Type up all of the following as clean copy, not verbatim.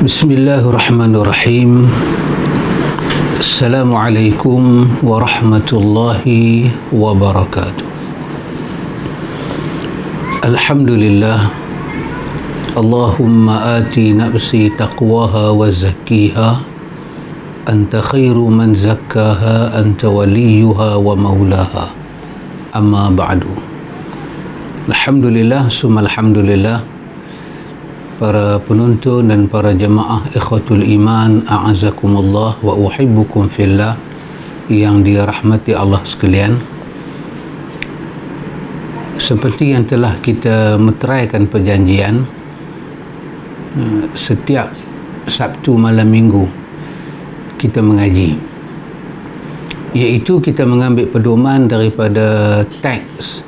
Bismillahirrahmanirrahim. Assalamualaikum warahmatullahi wabarakatuh. Alhamdulillah. Allahumma ati nafsi taqwaha wa zakkiha anta khairu man zakkaha anta waliyuha wa maulaha. Amma ba'du. Alhamdulillah, summa alhamdulillah, para penonton dan para jemaah ikhwatul iman, a'azakumullah wa uhibbukum fillah, yang dirahmati Allah sekalian. Seperti yang telah kita meteraikan perjanjian, setiap Sabtu malam minggu kita mengaji, iaitu kita mengambil pedoman daripada teks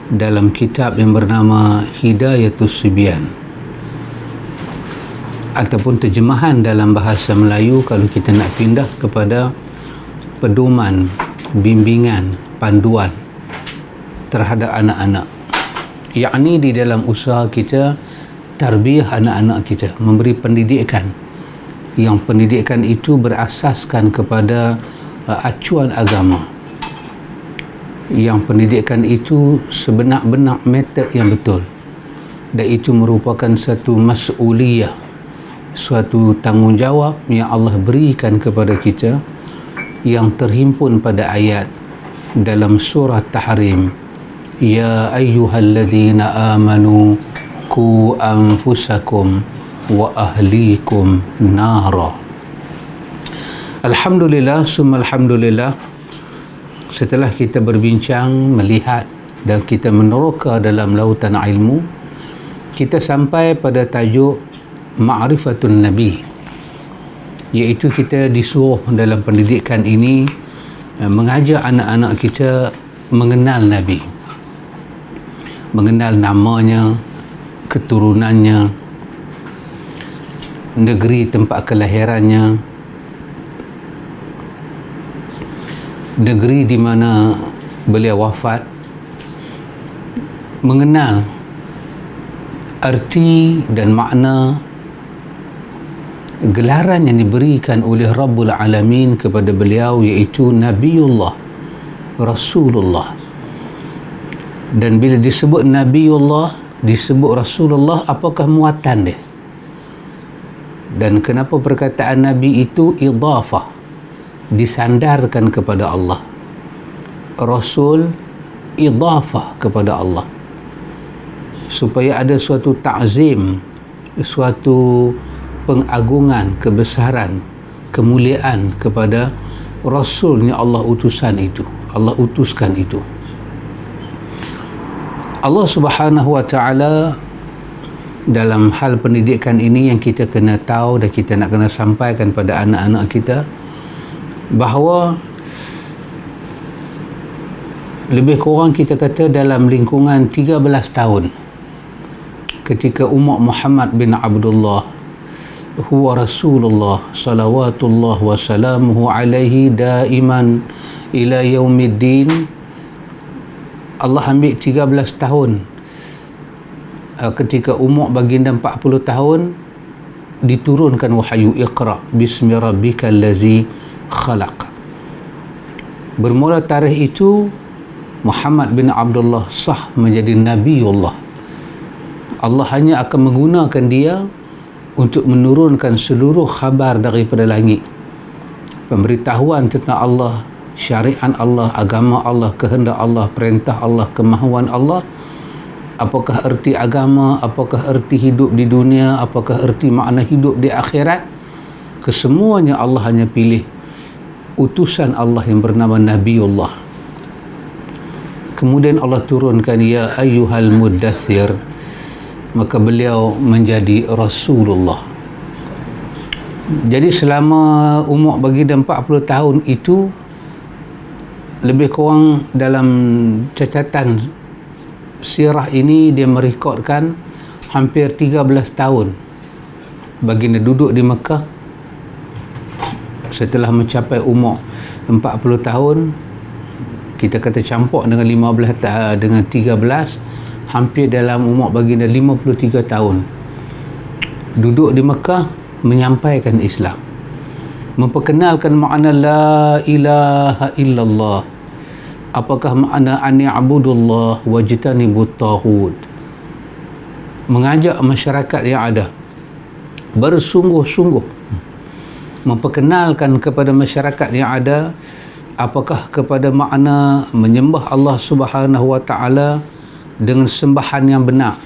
dalam kitab yang bernama Hidayatus Sibyan, ataupun terjemahan dalam bahasa Melayu kalau kita nak pindah kepada pedoman, bimbingan, panduan terhadap anak-anak, yakni di dalam usaha kita tarbiyah anak-anak kita, memberi pendidikan yang pendidikan itu berasaskan kepada acuan agama, yang pendidikan itu sebenar-benar metod yang betul, dan itu merupakan satu mas'uliyah, suatu tanggungjawab yang Allah berikan kepada kita, yang terhimpun pada ayat dalam surah Tahrim, ya ayyuhalladzina amanu qu anfusakum wa ahlikum nara. Alhamdulillah, summa alhamdulillah, setelah kita berbincang, melihat dan kita meneroka dalam lautan ilmu, kita sampai pada tajuk Ma'rifatun Nabi, iaitu kita disuruh dalam pendidikan ini mengajar anak-anak kita mengenal Nabi, mengenal namanya, keturunannya, negeri tempat kelahirannya, negeri di mana beliau wafat, mengenal arti dan makna gelaran yang diberikan oleh Rabbul Alamin kepada beliau, iaitu Nabiullah, Rasulullah. Dan bila disebut Nabiullah, disebut Rasulullah, apakah muatan dia? Dan kenapa perkataan Nabi itu idhafah, disandarkan kepada Allah? Rasul idhafah kepada Allah, supaya ada suatu ta'zim, suatu pengagungan, kebesaran, kemuliaan kepada Rasul yang Allah utusan itu, Allah utuskan itu. Allah Subhanahu wa ta'ala dalam hal pendidikan ini yang kita kena tahu dan kita nak kena sampaikan pada anak-anak kita, bahawa lebih kurang kita kata dalam lingkungan 13 tahun, ketika Umar Muhammad bin Abdullah huwa Rasulullah salawatullah wa salamuhu alaihi daiman ila yaumiddin, Allah ambil 13 tahun, ketika umur baginda 40 tahun diturunkan wahyu Iqra bismi rabbikal ladzi khalaq. Bermula tarikh itu Muhammad bin Abdullah sah menjadi Nabiullah. Allah hanya akan menggunakan dia untuk menurunkan seluruh khabar daripada langit, pemberitahuan tentang Allah, syariat Allah, agama Allah, kehendak Allah, perintah Allah, kemahuan Allah, apakah erti agama, apakah erti hidup di dunia, apakah erti makna hidup di akhirat. Kesemuanya Allah hanya pilih utusan Allah yang bernama Nabiullah. Kemudian Allah turunkan ya ayyuhal muddathir, maka beliau menjadi Rasulullah. Jadi selama umur baginda 40 tahun itu, lebih kurang dalam catatan sirah ini dia merekodkan hampir 13 tahun baginda duduk di Mekah. Setelah mencapai umur 40 tahun, kita kata campur dengan 15 dengan 13, hampir dalam umur baginda 53 tahun duduk di Mekah menyampaikan Islam, memperkenalkan makna la ilaha illallah, apakah makna an ya'budullah wajtanibut taghut, mengajak masyarakat yang ada bersungguh-sungguh memperkenalkan kepada masyarakat yang ada apakah kepada makna menyembah Allah Subhanahu wa taala dengan sembahan yang benar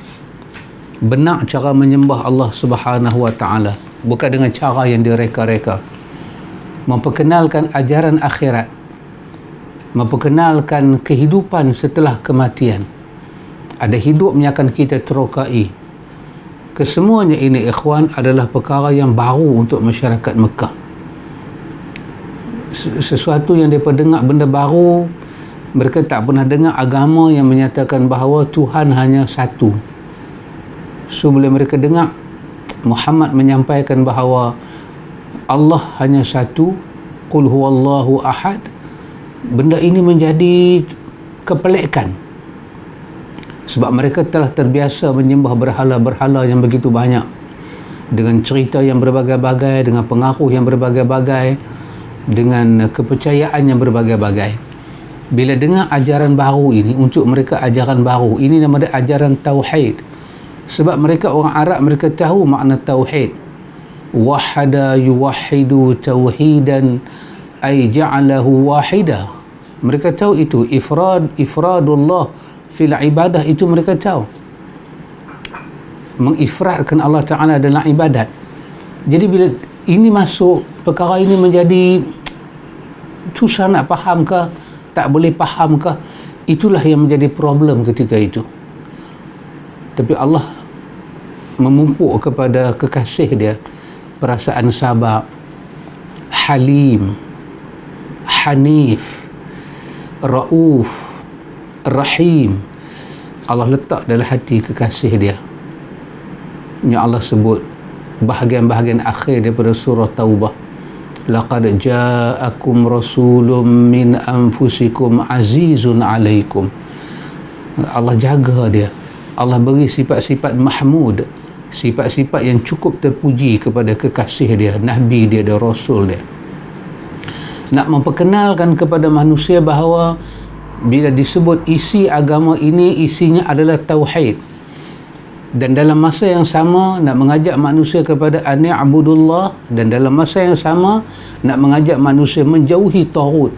cara menyembah Allah Subhanahu wa taala, bukan dengan cara yang direka-reka, memperkenalkan ajaran akhirat, memperkenalkan kehidupan setelah kematian, ada hidupnya akan kita terokai. Kesemuanya ini ikhwan adalah perkara yang baru untuk masyarakat Mekah. Sesuatu yang mereka dengar benda baru, mereka tak pernah dengar agama yang menyatakan bahawa Tuhan hanya satu. So bila mereka dengar Muhammad menyampaikan bahawa Allah hanya satu, qul huwallahu ahad, benda ini menjadi kepelikan. Sebab mereka telah terbiasa menyembah berhala-berhala yang begitu banyak, dengan cerita yang berbagai-bagai, dengan pengaruh yang berbagai-bagai, dengan kepercayaan yang berbagai-bagai. Bila dengar ajaran baru ini, untuk mereka ajaran baru ini nama dia ajaran tauhid. Sebab mereka orang Arab, mereka tahu makna tauhid. Wahada yuwahidu tauhidan ay ja'alahu wahida. Mereka tahu itu ifradullah fil ibadah, itu mereka tahu, mengifradkan Allah Ta'ala dalam ibadat. Jadi bila ini masuk, perkara ini menjadi susah nak faham ke, tak boleh faham ke, itulah yang menjadi problem ketika itu. Tapi Allah memupuk kepada kekasih dia perasaan sabar, halim, hanif, rauf, rahim. Allah letak dalam hati kekasih dia. Yang Allah sebut bahagian-bahagian akhir daripada surah Taubah, laqad ja'akum rasulun min anfusikum azizun alaikum. Allah jaga dia, Allah beri sifat-sifat mahmud, sifat-sifat yang cukup terpuji kepada kekasih dia, Nabi dia dan Rasul dia. Nak memperkenalkan kepada manusia bahawa bila disebut isi agama ini, isinya adalah tauhid, dan dalam masa yang sama nak mengajak manusia kepada an ya'budullah, dan dalam masa yang sama nak mengajak manusia menjauhi taghut,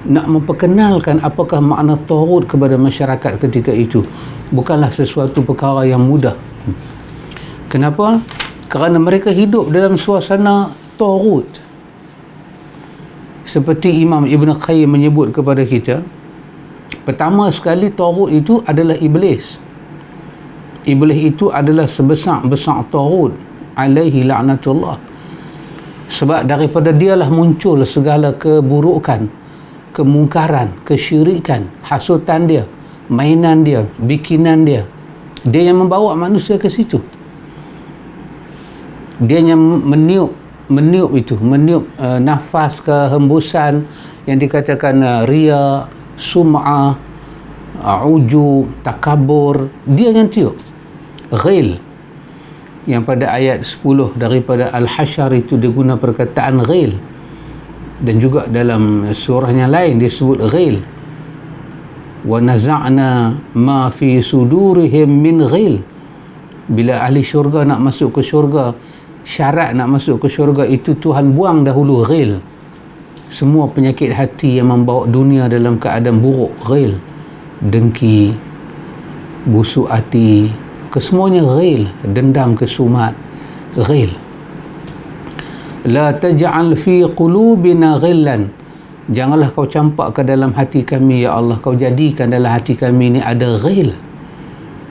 nak memperkenalkan apakah makna taghut kepada masyarakat ketika itu, bukanlah sesuatu perkara yang mudah. Kenapa? Kerana mereka hidup dalam suasana taghut. Seperti Imam Ibn Qayyim menyebut kepada kita, pertama sekali taghut itu adalah iblis. Iblis itu adalah sebesar-besar taghut, alaihi la'natullah. Sebab daripada dialah muncul segala keburukan, kemungkaran, kesyirikan, hasutan dia, mainan dia, bikinan dia. Dia yang membawa manusia ke situ. Dia yang meniup nafas kehembusan yang dikatakan riya, sum'ah, ujub, takabur. Dia yang tiup. Ghil, yang pada ayat 10 daripada Al-Hasyr itu diguna perkataan ghil, dan juga dalam surahnya lain disebut ghil, wa naza'na ma fi sudurihim min ghil. Bila ahli syurga nak masuk ke syurga, syarat nak masuk ke syurga itu Tuhan buang dahulu ghil, semua penyakit hati yang membawa dunia dalam keadaan buruk, ghil, dengki, busuk hati, kesemuanya ghil, dendam, kesumat, ghil. La taj'al fi qulubina ghillan, janganlah kau campak ke dalam hati kami ya Allah, kau jadikan dalam hati kami ni ada ghil,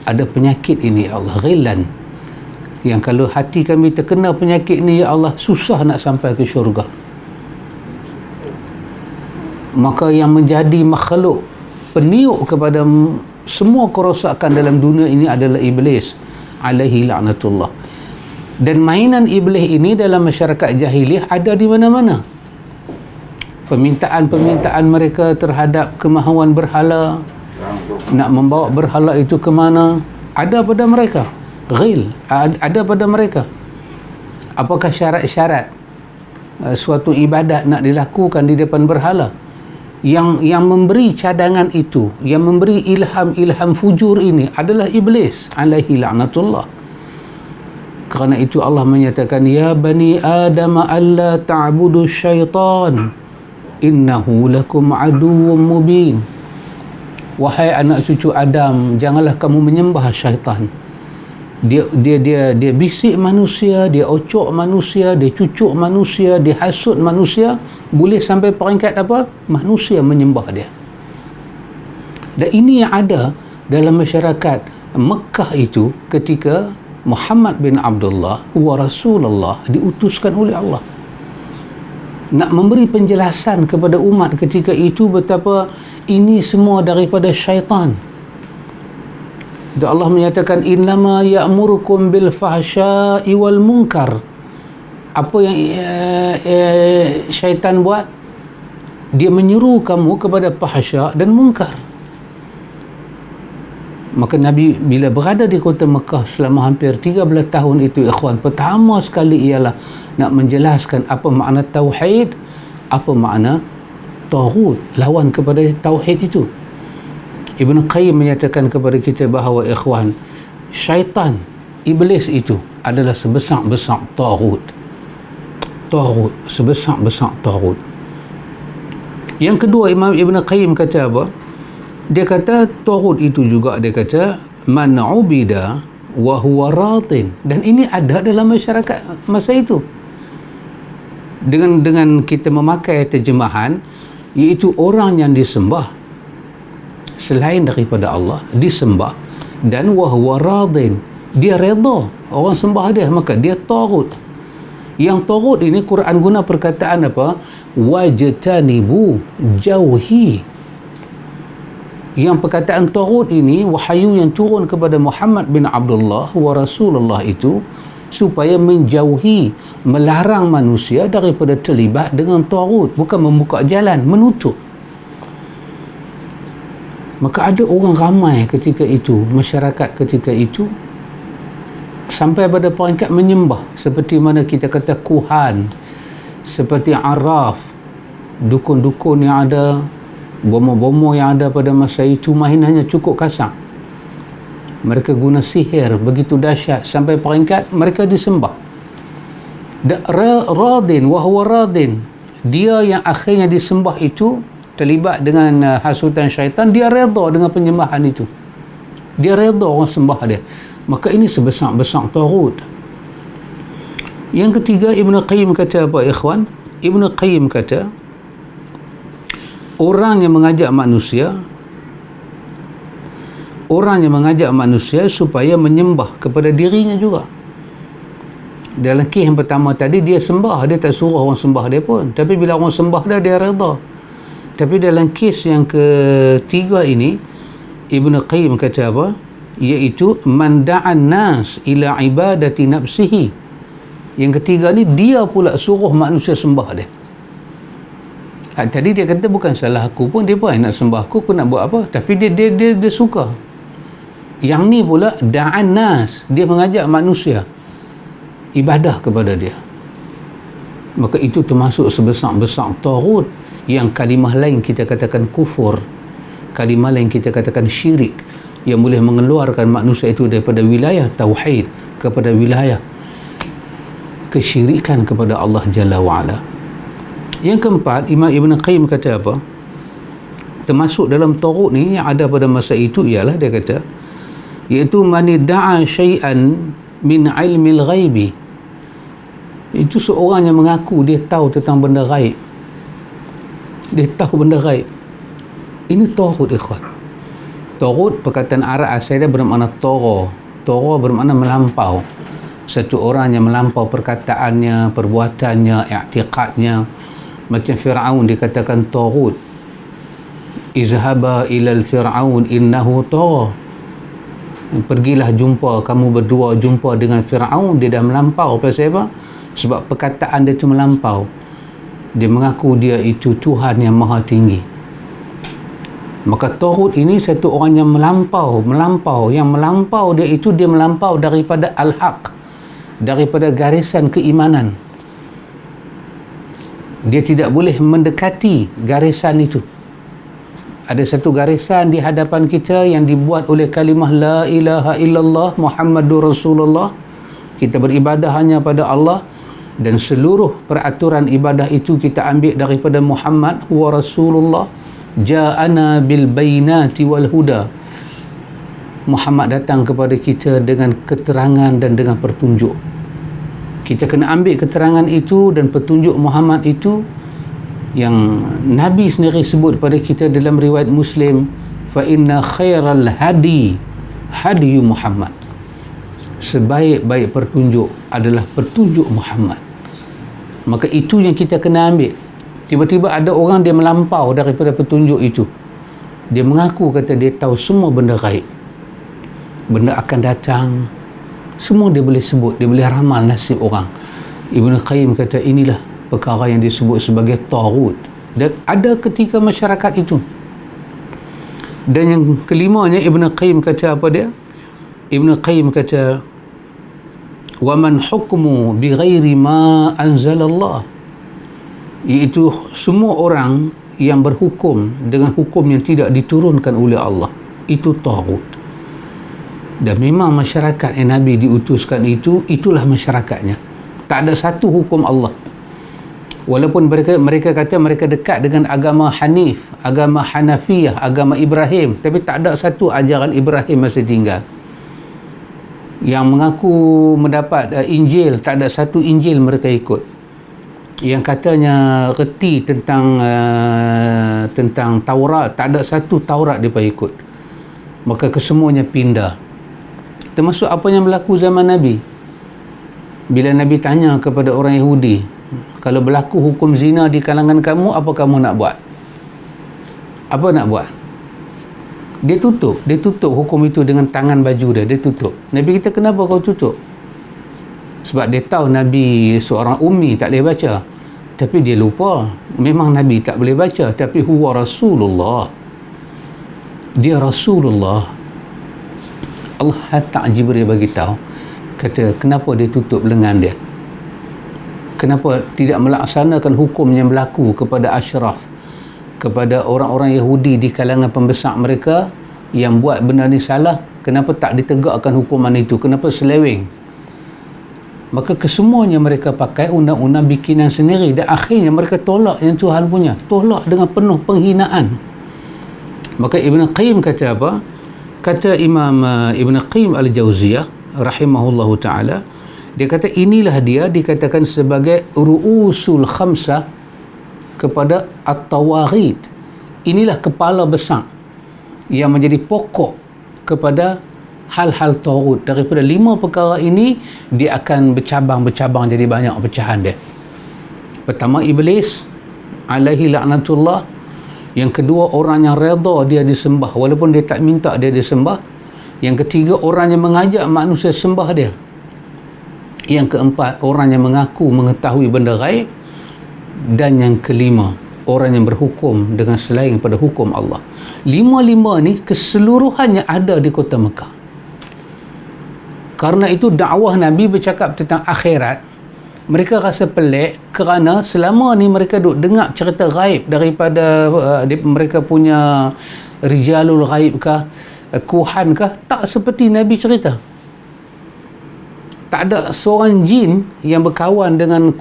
ada penyakit ini ya Allah, ghillan, yang kalau hati kami terkena penyakit ni ya Allah, susah nak sampai ke syurga. Maka yang menjadi makhluk peniup kepada semua kerosakan dalam dunia ini adalah iblis, alaihi la'natullah. Dan mainan iblis ini dalam masyarakat jahiliyah ada di mana-mana. Permintaan-permintaan mereka terhadap kemahuan berhala, nak membawa berhala itu ke mana, ada pada mereka. Ghil ada pada mereka. Apakah syarat-syarat suatu ibadat nak dilakukan di depan berhala? Yang memberi cadangan itu, yang memberi ilham fujur ini adalah iblis alaihi la'natullah. Kerana itu Allah menyatakan, ya bani adam alla ta'budu syaitan innahu lakum aduwwum mubin. Wahai anak cucu Adam, janganlah kamu menyembah syaitan. Dia bisik manusia, dia ocok manusia, dia cucuk manusia, dia hasut manusia, boleh sampai peringkat apa? Manusia menyembah dia. Dan ini yang ada dalam masyarakat Mekah itu ketika Muhammad bin Abdullah wa Rasulullah diutuskan oleh Allah nak memberi penjelasan kepada umat ketika itu betapa ini semua daripada syaitan. Dan Allah menyatakan, innama ya'murukum bil fahsya'i wal munkar. Apa yang syaitan buat? Dia menyeru kamu kepada fahsya' dan munkar. Maka Nabi bila berada di kota Mekah selama hampir 13 tahun itu, ikhwan, pertama sekali ialah nak menjelaskan apa makna tauhid, apa makna taghut, lawan kepada tauhid itu. Ibn Qayyim menyatakan kepada kita bahawa, ikhwan, syaitan, iblis itu adalah sebesar-besar taghut. Taghut, sebesar-besar taghut. Yang kedua, Imam Ibn Qayyim kata apa? Dia kata taghut itu juga, dia kata man ubida wa huwa radin. Dan ini ada dalam masyarakat masa itu. Dengan kita memakai terjemahan, iaitu orang yang disembah selain daripada Allah, disembah, dan wa huwa radin, dia redha orang sembah dia, maka dia taghut. Yang taghut ini Quran guna perkataan apa? Wajtanibu, jauhi. Yang perkataan taghut ini wahyu yang turun kepada Muhammad bin Abdullah wa Rasulullah itu supaya menjauhi, melarang manusia daripada terlibat dengan taghut, bukan membuka jalan, menutup. Maka ada orang ramai ketika itu, masyarakat ketika itu sampai pada peringkat menyembah seperti mana kita kata kuhan, seperti araf, dukun-dukun yang ada, bomo-bomo yang ada pada masa itu, mainannya cukup kasar. Mereka guna sihir begitu dahsyat sampai peringkat mereka disembah. Radin, wahwa radin, dia yang akhirnya disembah itu terlibat dengan hasutan syaitan, dia redha dengan penyembahan itu, dia redha orang sembah dia. Maka ini sebesar-besar taghut. Yang ketiga, Ibn Qayyim kata apa, ikhwan? Ibn Qayyim kata orang yang mengajak manusia supaya menyembah kepada dirinya juga. Dalam kes yang pertama tadi, dia sembah, dia tak suruh orang sembah dia pun, tapi bila orang sembah dia redha. Tapi dalam kes yang ketiga ini, Ibn Qayyim kata apa? Iaitu man da'an nas ila ibadati nafsihi. Yang ketiga ni, dia pula suruh manusia sembah dia. Tadi dia kata bukan salah aku pun, dia pun nak sembah aku nak buat apa, tapi dia suka. Yang ni pula da'an nas, dia mengajak manusia ibadah kepada dia. Maka itu termasuk sebesar-besar taghut, yang kalimah lain kita katakan kufur, kalimah lain kita katakan syirik, yang boleh mengeluarkan manusia itu daripada wilayah tauhid kepada wilayah kesyirikan kepada Allah Jalla wa'ala. Yang keempat, Imam Ibn Qayyim kata apa? Termasuk dalam taghut ni yang ada pada masa itu ialah, dia kata, iaitu man da'a syai'an min ilmil ghaibi. Itu seorang yang mengaku dia tahu tentang benda ghaib. Dia tahu benda ghaib. Ini taghut, ikhwan. Taghut perkataan Arab asal dia bermakna tagha. Tagha bermakna melampau. Satu orang yang melampau perkataannya, perbuatannya, i'tiqadnya. Macam Fir'aun dikatakan taghut. Izhaba ilal Fir'aun innahu tagha. Pergilah jumpa, kamu berdua jumpa dengan Fir'aun, dia dah melampau. Pasal apa? Sebab perkataan dia tu melampau. Dia mengaku dia itu Tuhan yang maha tinggi. Maka taghut ini satu orang yang melampau. Yang melampau dia itu, dia melampau daripada al-haq, daripada garisan keimanan. Dia tidak boleh mendekati garisan itu. Ada satu garisan di hadapan kita yang dibuat oleh kalimah la ilaha illallah Muhammadur Rasulullah. Kita beribadah hanya pada Allah, dan seluruh peraturan ibadah itu kita ambil daripada Muhammad wa Rasulullah. Ja'ana bil bainati wal huda. Muhammad datang kepada kita dengan keterangan dan dengan petunjuk. Kita kena ambil keterangan itu dan petunjuk Muhammad itu, yang Nabi sendiri sebut pada kita dalam riwayat Muslim, fa inna khairal hadi hadi Muhammad. Sebaik-baik petunjuk adalah petunjuk Muhammad. Maka itu yang kita kena ambil. Tiba-tiba ada orang dia melampau daripada petunjuk itu. Dia mengaku kata dia tahu semua benda gaib, benda akan datang, semua dia boleh sebut, dia boleh ramal nasib orang. Ibn Qayyim kata inilah perkara yang disebut sebagai taghut, dan ada ketika masyarakat itu. Dan yang kelimanya Ibn Qayyim kata apa dia? Ibn Qayyim kata wa man hukmu bighairi ma anzalallah, iaitu semua orang yang berhukum dengan hukum yang tidak diturunkan oleh Allah, itu taghut. Dan memang masyarakat yang Nabi diutuskan itu, itulah masyarakatnya. Tak ada satu hukum Allah. Walaupun mereka kata mereka dekat dengan agama Hanif, agama Hanafiyah, agama Ibrahim, tapi tak ada satu ajaran Ibrahim masih tinggal. Yang mengaku mendapat Injil, tak ada satu Injil mereka ikut. Yang katanya reti tentang Taurat, tak ada satu Taurat mereka ikut. Maka kesemuanya pindah. Termasuk apa yang berlaku zaman Nabi. Bila Nabi tanya kepada orang Yahudi, kalau berlaku hukum zina di kalangan kamu, apa kamu nak buat? Apa nak buat? Dia tutup hukum itu dengan tangan baju dia tutup. Nabi kita, kenapa kau tutup? Sebab dia tahu Nabi seorang ummi, tak boleh baca. Tapi dia lupa, memang Nabi tak boleh baca, tapi huwa Rasulullah. Dia Rasulullah. Allah hantar Jibril bagi tahu, kata kenapa dia tutup lengan dia, kenapa tidak melaksanakan hukum yang berlaku kepada asyraf, kepada orang-orang Yahudi di kalangan pembesar mereka yang buat benda ni salah. Kenapa tak ditegakkan hukuman itu? Kenapa seleweng? Maka kesemuanya mereka pakai undang-undang bikinan sendiri, dan akhirnya mereka tolak yang Tuhan punya, tolak dengan penuh penghinaan. Maka Ibn Qayyim kata apa? Kata Imam Ibn Qayyim Al-Jauziyah rahimahullahu ta'ala, dia kata inilah dia dikatakan sebagai ru'usul khamsah kepada at-tawaghit. Inilah kepala besar yang menjadi pokok kepada hal-hal taghut. Daripada 5 perkara ini, dia akan bercabang-bercabang jadi banyak pecahan dia. Pertama, Iblis alaihi laknatullah. Yang kedua, orang yang redha dia disembah walaupun dia tak minta dia disembah. Yang ketiga, orang yang mengajak manusia sembah dia. Yang keempat, orang yang mengaku mengetahui benda gaib. Dan yang kelima, orang yang berhukum dengan selain pada hukum Allah. 5 ni keseluruhannya ada di kota Mekah. Karena itu dakwah Nabi bercakap tentang akhirat, mereka rasa pelik kerana selama ni mereka duk dengar cerita gaib daripada mereka punya rijalul gaib kah, kuhan kah, tak seperti Nabi cerita. Tak ada seorang jin yang berkawan dengan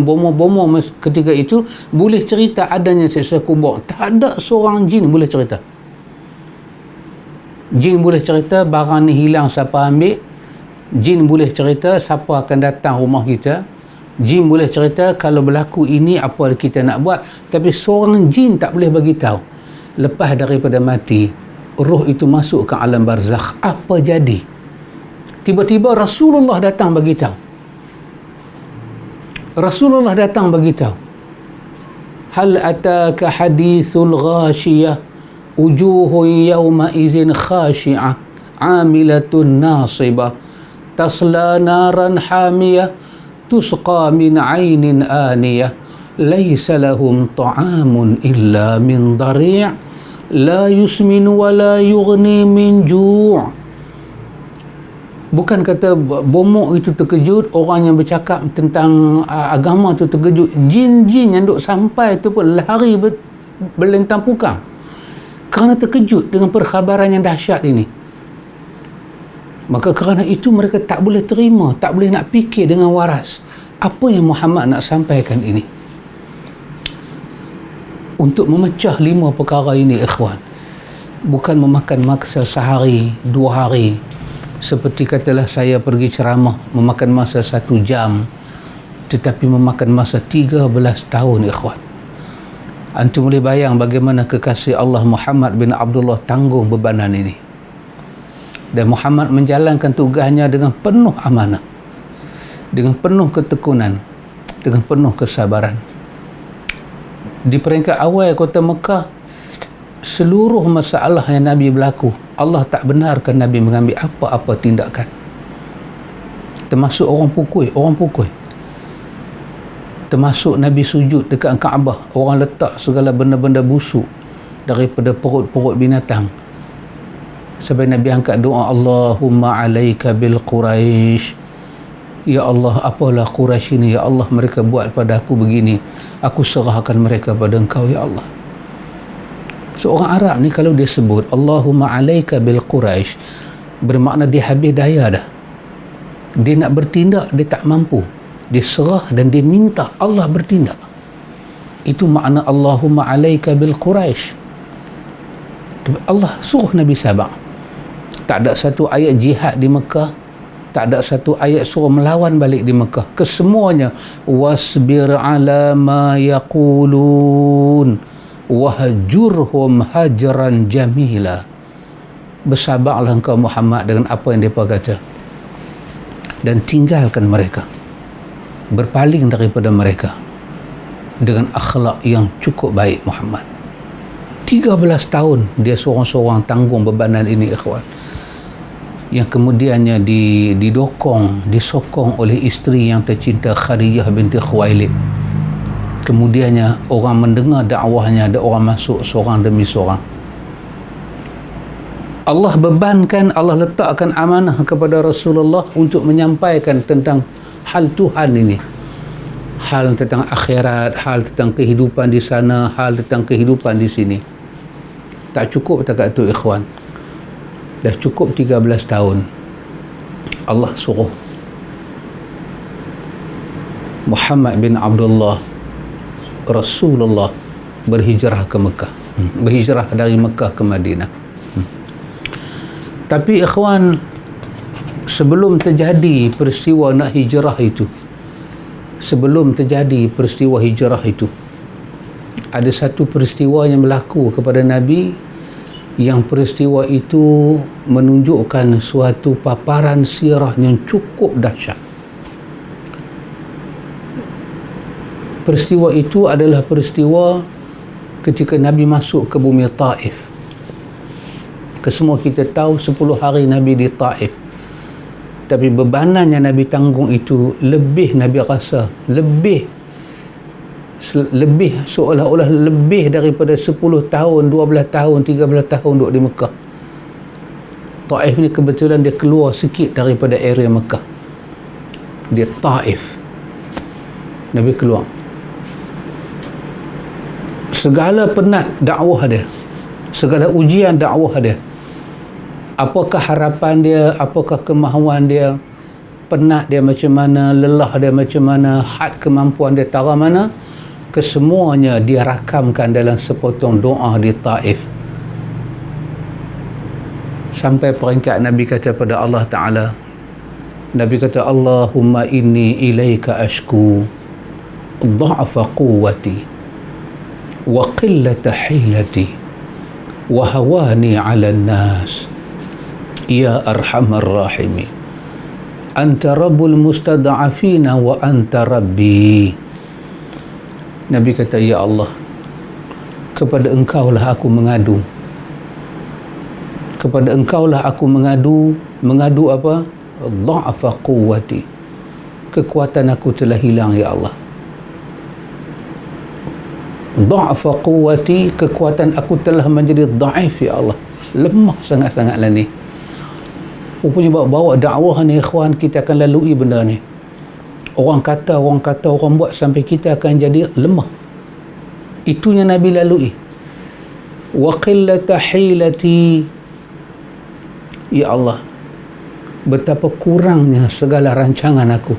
bomoh-bomoh ketika itu boleh cerita adanya siksa kubur. Tak ada seorang jin boleh cerita. Jin boleh cerita barang ni hilang siapa ambil. Jin boleh cerita siapa akan datang rumah kita. Jin boleh cerita kalau berlaku ini apa kita nak buat. Tapi seorang jin tak boleh bagi tahu. Lepas daripada mati, roh itu masuk ke alam barzakh, apa jadi? Tiba-tiba Rasulullah datang bagi tahu. Rasulullah datang bagi tahu. Hal ataka hadithul ghashiyah wujuhun yawma izin khashi'ah amilatun nasibah tasla naran hamiyah tusqa min ainin aniyah laysa lahum ta'amun illa min dari' la yusmin wa la yughni min ju'. Bukan kata bomok itu terkejut, orang yang bercakap tentang agama tu terkejut. Jin-jin yang duk sampai tu pun lari berlentang pukang kerana terkejut dengan perkhabaran yang dahsyat ini. Maka kerana itu mereka tak boleh terima, tak boleh nak fikir dengan waras apa yang Muhammad nak sampaikan ini. Untuk memecah 5 perkara ini, ikhwan, bukan memakan masa sehari, 2 hari. Seperti katalah saya pergi ceramah memakan masa 1 jam, tetapi memakan masa 13 tahun, ikhwan. Antum boleh bayang bagaimana kekasih Allah Muhammad bin Abdullah tanggung bebanan ini. Dan Muhammad menjalankan tugasnya dengan penuh amanah, dengan penuh ketekunan, dengan penuh kesabaran. Di peringkat awal kota Mekah, seluruh masalah yang Nabi berlaku, Allah tak benarkan Nabi mengambil apa-apa tindakan. Termasuk orang pukul. Termasuk Nabi sujud dekat Kaabah, orang letak segala benda-benda busuk daripada perut-perut binatang. Sampai Nabi angkat doa, Allahumma alaika bil Quraisy. Ya Allah, apalah Quraisy ini, ya Allah, mereka buat pada aku begini, aku serahkan mereka pada Engkau, ya Allah. Seorang Arab ni kalau dia sebut Allahumma alaika bil Quraisy, bermakna dia habis daya dah. Dia nak bertindak, dia tak mampu. Dia serah dan dia minta Allah bertindak. Itu makna Allahumma alaika bil Quraisy. Allah suruh Nabi sabar. Tak ada satu ayat jihad di Mekah, tak ada satu ayat suruh melawan balik di Mekah. Kesemuanya wasbir ala ma yaqulun wahjurhum hajran jamila. Bersabarlah engkau Muhammad dengan apa yang mereka kata, dan tinggalkan mereka, berpaling daripada mereka dengan akhlak yang cukup baik. Muhammad 13 tahun dia seorang-seorang tanggung bebanan ini, ikhwan, yang kemudiannya disokong oleh isteri yang tercinta Khadijah binti Khuwailid. Kemudiannya orang mendengar dakwahnya, ada orang masuk seorang demi seorang. Allah bebankan, Allah letakkan amanah kepada Rasulullah untuk menyampaikan tentang hal Tuhan ini, hal tentang akhirat, hal tentang kehidupan di sana, hal tentang kehidupan di sini. Tak cukup setakat itu, ikhwan. Dah cukup 13 tahun Allah suruh Muhammad bin Abdullah Rasulullah berhijrah ke Mekah, berhijrah dari Mekah ke Madinah. Tapi ikhwan, sebelum terjadi peristiwa nak hijrah itu, sebelum terjadi peristiwa hijrah itu, ada satu peristiwa yang berlaku kepada Nabi, yang peristiwa itu menunjukkan suatu paparan sirah yang cukup dahsyat. Peristiwa itu adalah peristiwa ketika Nabi masuk ke bumi Taif. Kesemua kita tahu 10 hari Nabi di Taif. Tapi bebanan yang Nabi tanggung itu lebih, Nabi rasa lebih seolah-olah lebih daripada 10 tahun, 12 tahun, 13 tahun duduk di Mekah. Taif ni kebetulan dia keluar sikit daripada area Mekah. Dia Taif. Nabi keluar. Segala penat dakwah dia, segala ujian dakwah dia, apakah harapan dia, apakah kemahuan dia, penat dia macam mana, lelah dia macam mana, had kemampuan dia tara mana, kesemuanya dia rakamkan dalam sepotong doa di Taif. Sampai peringkat Nabi kata pada Allah Ta'ala, Nabi kata, Allahumma inni ilaika ashku dha'fa quwwati wa qillata hilati wa hawani 'ala an-nas ya arhamar rahimin anta rabbul mustad'afina wa anta rabbi. Nabi kata, ya Allah, kepada engkaulah aku mengadu, kepada engkaulah aku mengadu apa? Dha'fa quwwati, kekuatan aku telah hilang, ya Allah. Dha'fa quwwati, kekuatan aku telah menjadi dhaif, ya Allah, lemah sangat-sangatlah ni. Rupanya bawa dakwah ni ikhwan, kita akan lalui benda ni. Orang kata, orang buat sampai kita akan jadi lemah. Itunya Nabi lalui. Wa qillata hilati, ya Allah, betapa kurangnya segala rancangan aku.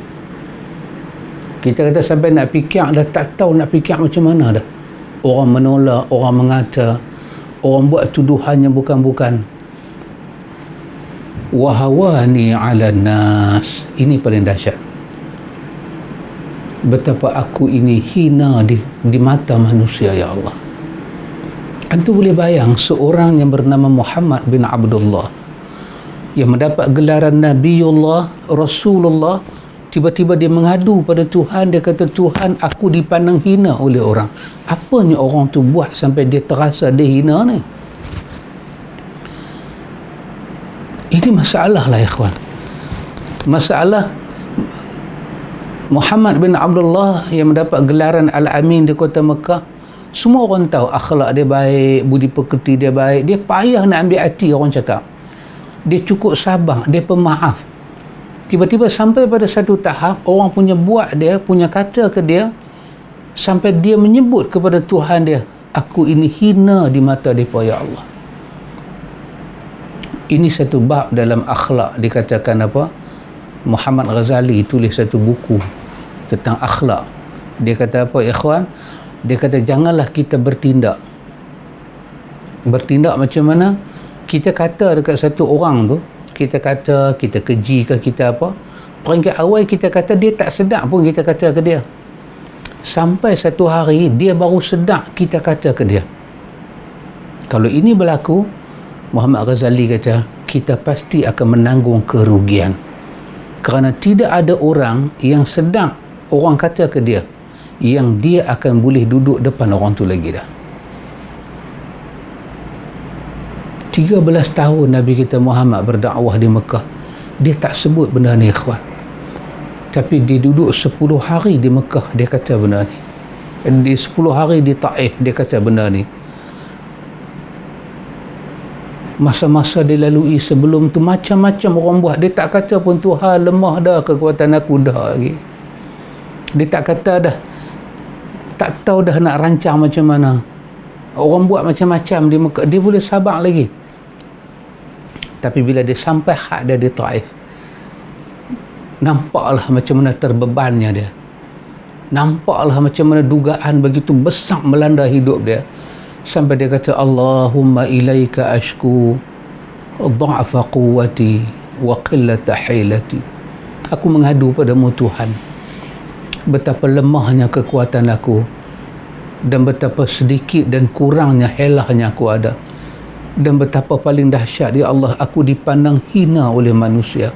Kita kata sampai nak fikir dah tak tahu nak fikir macam mana dah. Orang menolak, orang mengata, orang buat tuduhan yang bukan-bukan. Wa hawani 'ala nas, ini paling dahsyat. Betapa aku ini hina di mata manusia, ya Allah. Antum boleh bayang seorang yang bernama Muhammad bin Abdullah yang mendapat gelaran Nabiullah, Rasulullah, tiba-tiba dia mengadu pada Tuhan. Dia kata, Tuhan, aku dipandang hina oleh orang. Apanya orang tu buat sampai dia terasa dia hina ni? Ini masalah lah, ikhwan. Masalah Muhammad bin Abdullah yang mendapat gelaran Al-Amin di kota Mekah. Semua orang tahu akhlak dia baik, budi pekerti dia baik. Dia payah nak ambil hati orang cakap. Dia cukup sabar, dia pemaaf. Tiba-tiba sampai pada satu tahap, orang punya buat dia, punya kata ke dia, sampai dia menyebut kepada Tuhan dia, aku ini hina di mata mereka, ya Allah. Ini satu bab dalam akhlak. Dikatakan apa? Muhammad Ghazali tulis satu buku tentang akhlak. Dia kata apa, ikhwan? Dia kata, janganlah kita bertindak macam mana? Kita kata dekat satu orang tu, kita kata, kita keji ke, kita apa, peringkat awal kita kata, dia tak sedap pun kita kata ke dia. Sampai satu hari dia baru sedap kita kata ke dia. Kalau ini berlaku, Muhammad Ghazali kata, kita pasti akan menanggung kerugian. Kerana tidak ada orang yang sedap orang kata ke dia, yang dia akan boleh duduk depan orang tu lagi dah. 13 tahun Nabi kita Muhammad berdakwah di Mekah, dia tak sebut benda ni, ikhwan. Tapi dia duduk 10 hari di Mekah, dia kata benda ni. Di 10 hari di Taif, dia kata benda ni. Masa-masa dia lalui sebelum tu, macam-macam orang buat. Dia tak kata pun, Tuhan, lemah dah kekuatan aku dah lagi. Dia tak kata dah, tak tahu dah nak rancang macam mana. Orang buat macam-macam di Mekah, dia boleh sabar lagi. Tapi bila dia sampai hak dia di Taif, nampaklah macam mana terbebannya dia. Nampaklah macam mana dugaan begitu besar melanda hidup dia. Sampai dia kata, Allahumma ilaika ashku dha'fa quwwati wa qillata hilati. Aku mengadu padamu, Tuhan, betapa lemahnya kekuatan aku dan betapa sedikit dan kurangnya helahnya aku ada, dan betapa paling dahsyat, ya Allah, aku dipandang hina oleh manusia.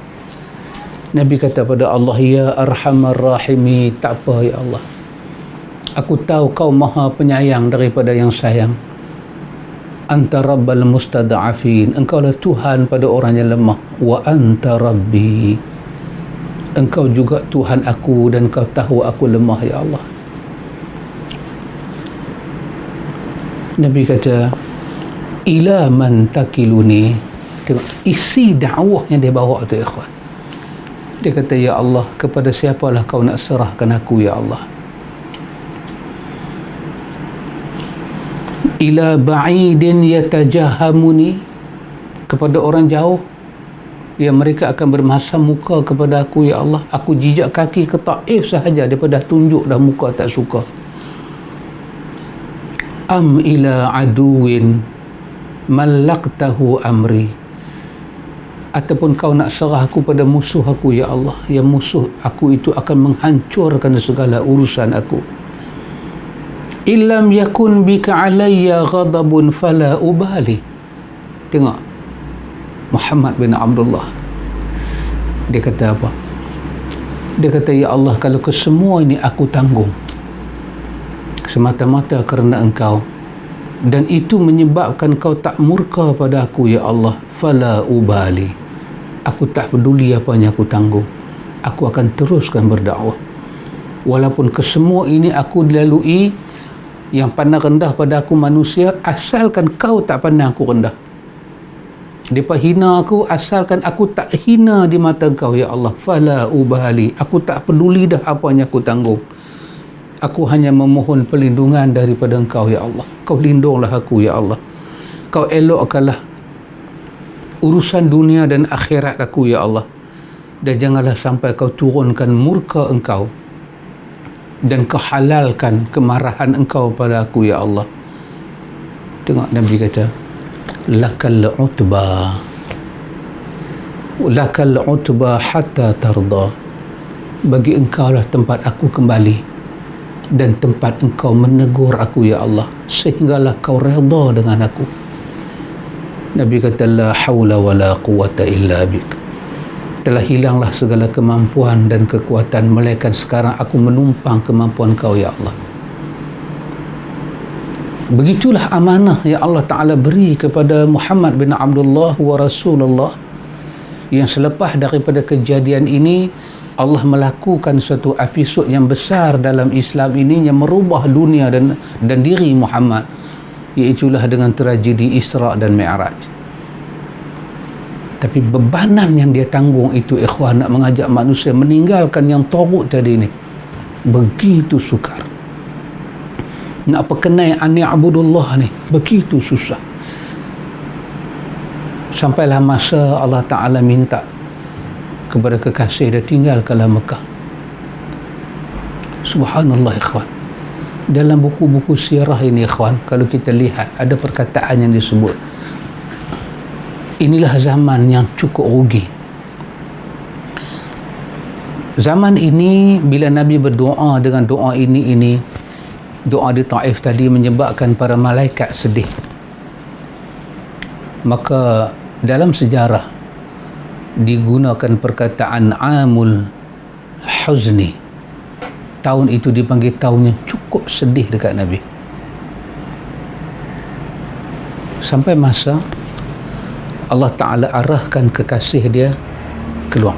Nabi kata pada Allah, ya arhamar rahimi, tak apa ya Allah, aku tahu kau maha penyayang daripada yang sayang. Anta rabbal mustada'afin, engkau lah Tuhan pada orang yang lemah. Wa anta rabbi, engkau juga Tuhan aku dan kau tahu aku lemah, ya Allah. Nabi kata, ila man takiluni. Tengok isi dakwah yang dia bawa tu, ikhwan. Dia kata, ya Allah, kepada siapalah kau nak serahkan aku, ya Allah? Ila ba'idin yatajahamuni, kepada orang jauh yang mereka akan bermasa muka kepada aku, ya Allah. Aku jijak kaki ke Taif sahaja, daripada tunjuk dah muka tak suka. Am ila aduwin malaktahu amri, ataupun kau nak serah aku pada musuh aku, ya Allah, yang musuh aku itu akan menghancurkan segala urusan aku. Illam yakun bika alayya ghadabun fala ubali. Tengok Muhammad bin Abdullah, dia kata apa? Dia kata, ya Allah, kalau kesemua ini aku tanggung semata-mata kerana engkau, dan itu menyebabkan kau tak murka pada aku, ya Allah, fala ubali, aku tak peduli apa yang aku tanggung, aku akan teruskan berdakwah. Walaupun kesemua ini aku dilalui, yang pandang rendah pada aku manusia, asalkan kau tak pandang aku rendah. Depa hina aku, asalkan aku tak hina di mata Engkau ya Allah, fala ubali, aku tak peduli dah apa yang aku tanggung. Aku hanya memohon perlindungan daripada Engkau ya Allah. Kau lindunglah aku ya Allah. Kau elokkanlah urusan dunia dan akhirat aku ya Allah. Dan janganlah sampai kau turunkan murka Engkau dan kau halalkan kemarahan Engkau pada aku ya Allah. Tengok Nabi kata, lakal utba hatta tarda. Bagi Engkau lah tempat aku kembali dan tempat Engkau menegur aku ya Allah, sehinggalah kau redha dengan aku. Nabi kata, la hawla wa la quwata illa bik. Telah hilanglah segala kemampuan dan kekuatan, melainkan sekarang aku menumpang kemampuan Kau ya Allah. Begitulah amanah yang Allah Ta'ala beri kepada Muhammad bin Abdullah wa Rasulullah, yang selepas daripada kejadian ini Allah melakukan suatu episod yang besar dalam Islam ini yang merubah dunia dan diri Muhammad, iaitulah dengan tragedi Isra dan Mi'raj. Tapi bebanan yang dia tanggung itu, ikhwan, nak mengajak manusia meninggalkan yang tagut tadi ni, begitu sukar. Nak perkenai ani'budullah ni begitu susah. Sampailah masa Allah Ta'ala minta kepada kekasih dia, tinggalkanlah Mekah. Subhanallah ikhwan. Dalam buku-buku sirah ini ikhwan, kalau kita lihat ada perkataan yang disebut, inilah zaman yang cukup rugi. Zaman ini bila Nabi berdoa dengan doa ini, doa di Taif tadi menyebabkan para malaikat sedih. Maka dalam sejarah digunakan perkataan amul huzni. Tahun itu dipanggil tahun yang cukup sedih dekat Nabi. Sampai masa Allah Ta'ala arahkan kekasih dia keluar.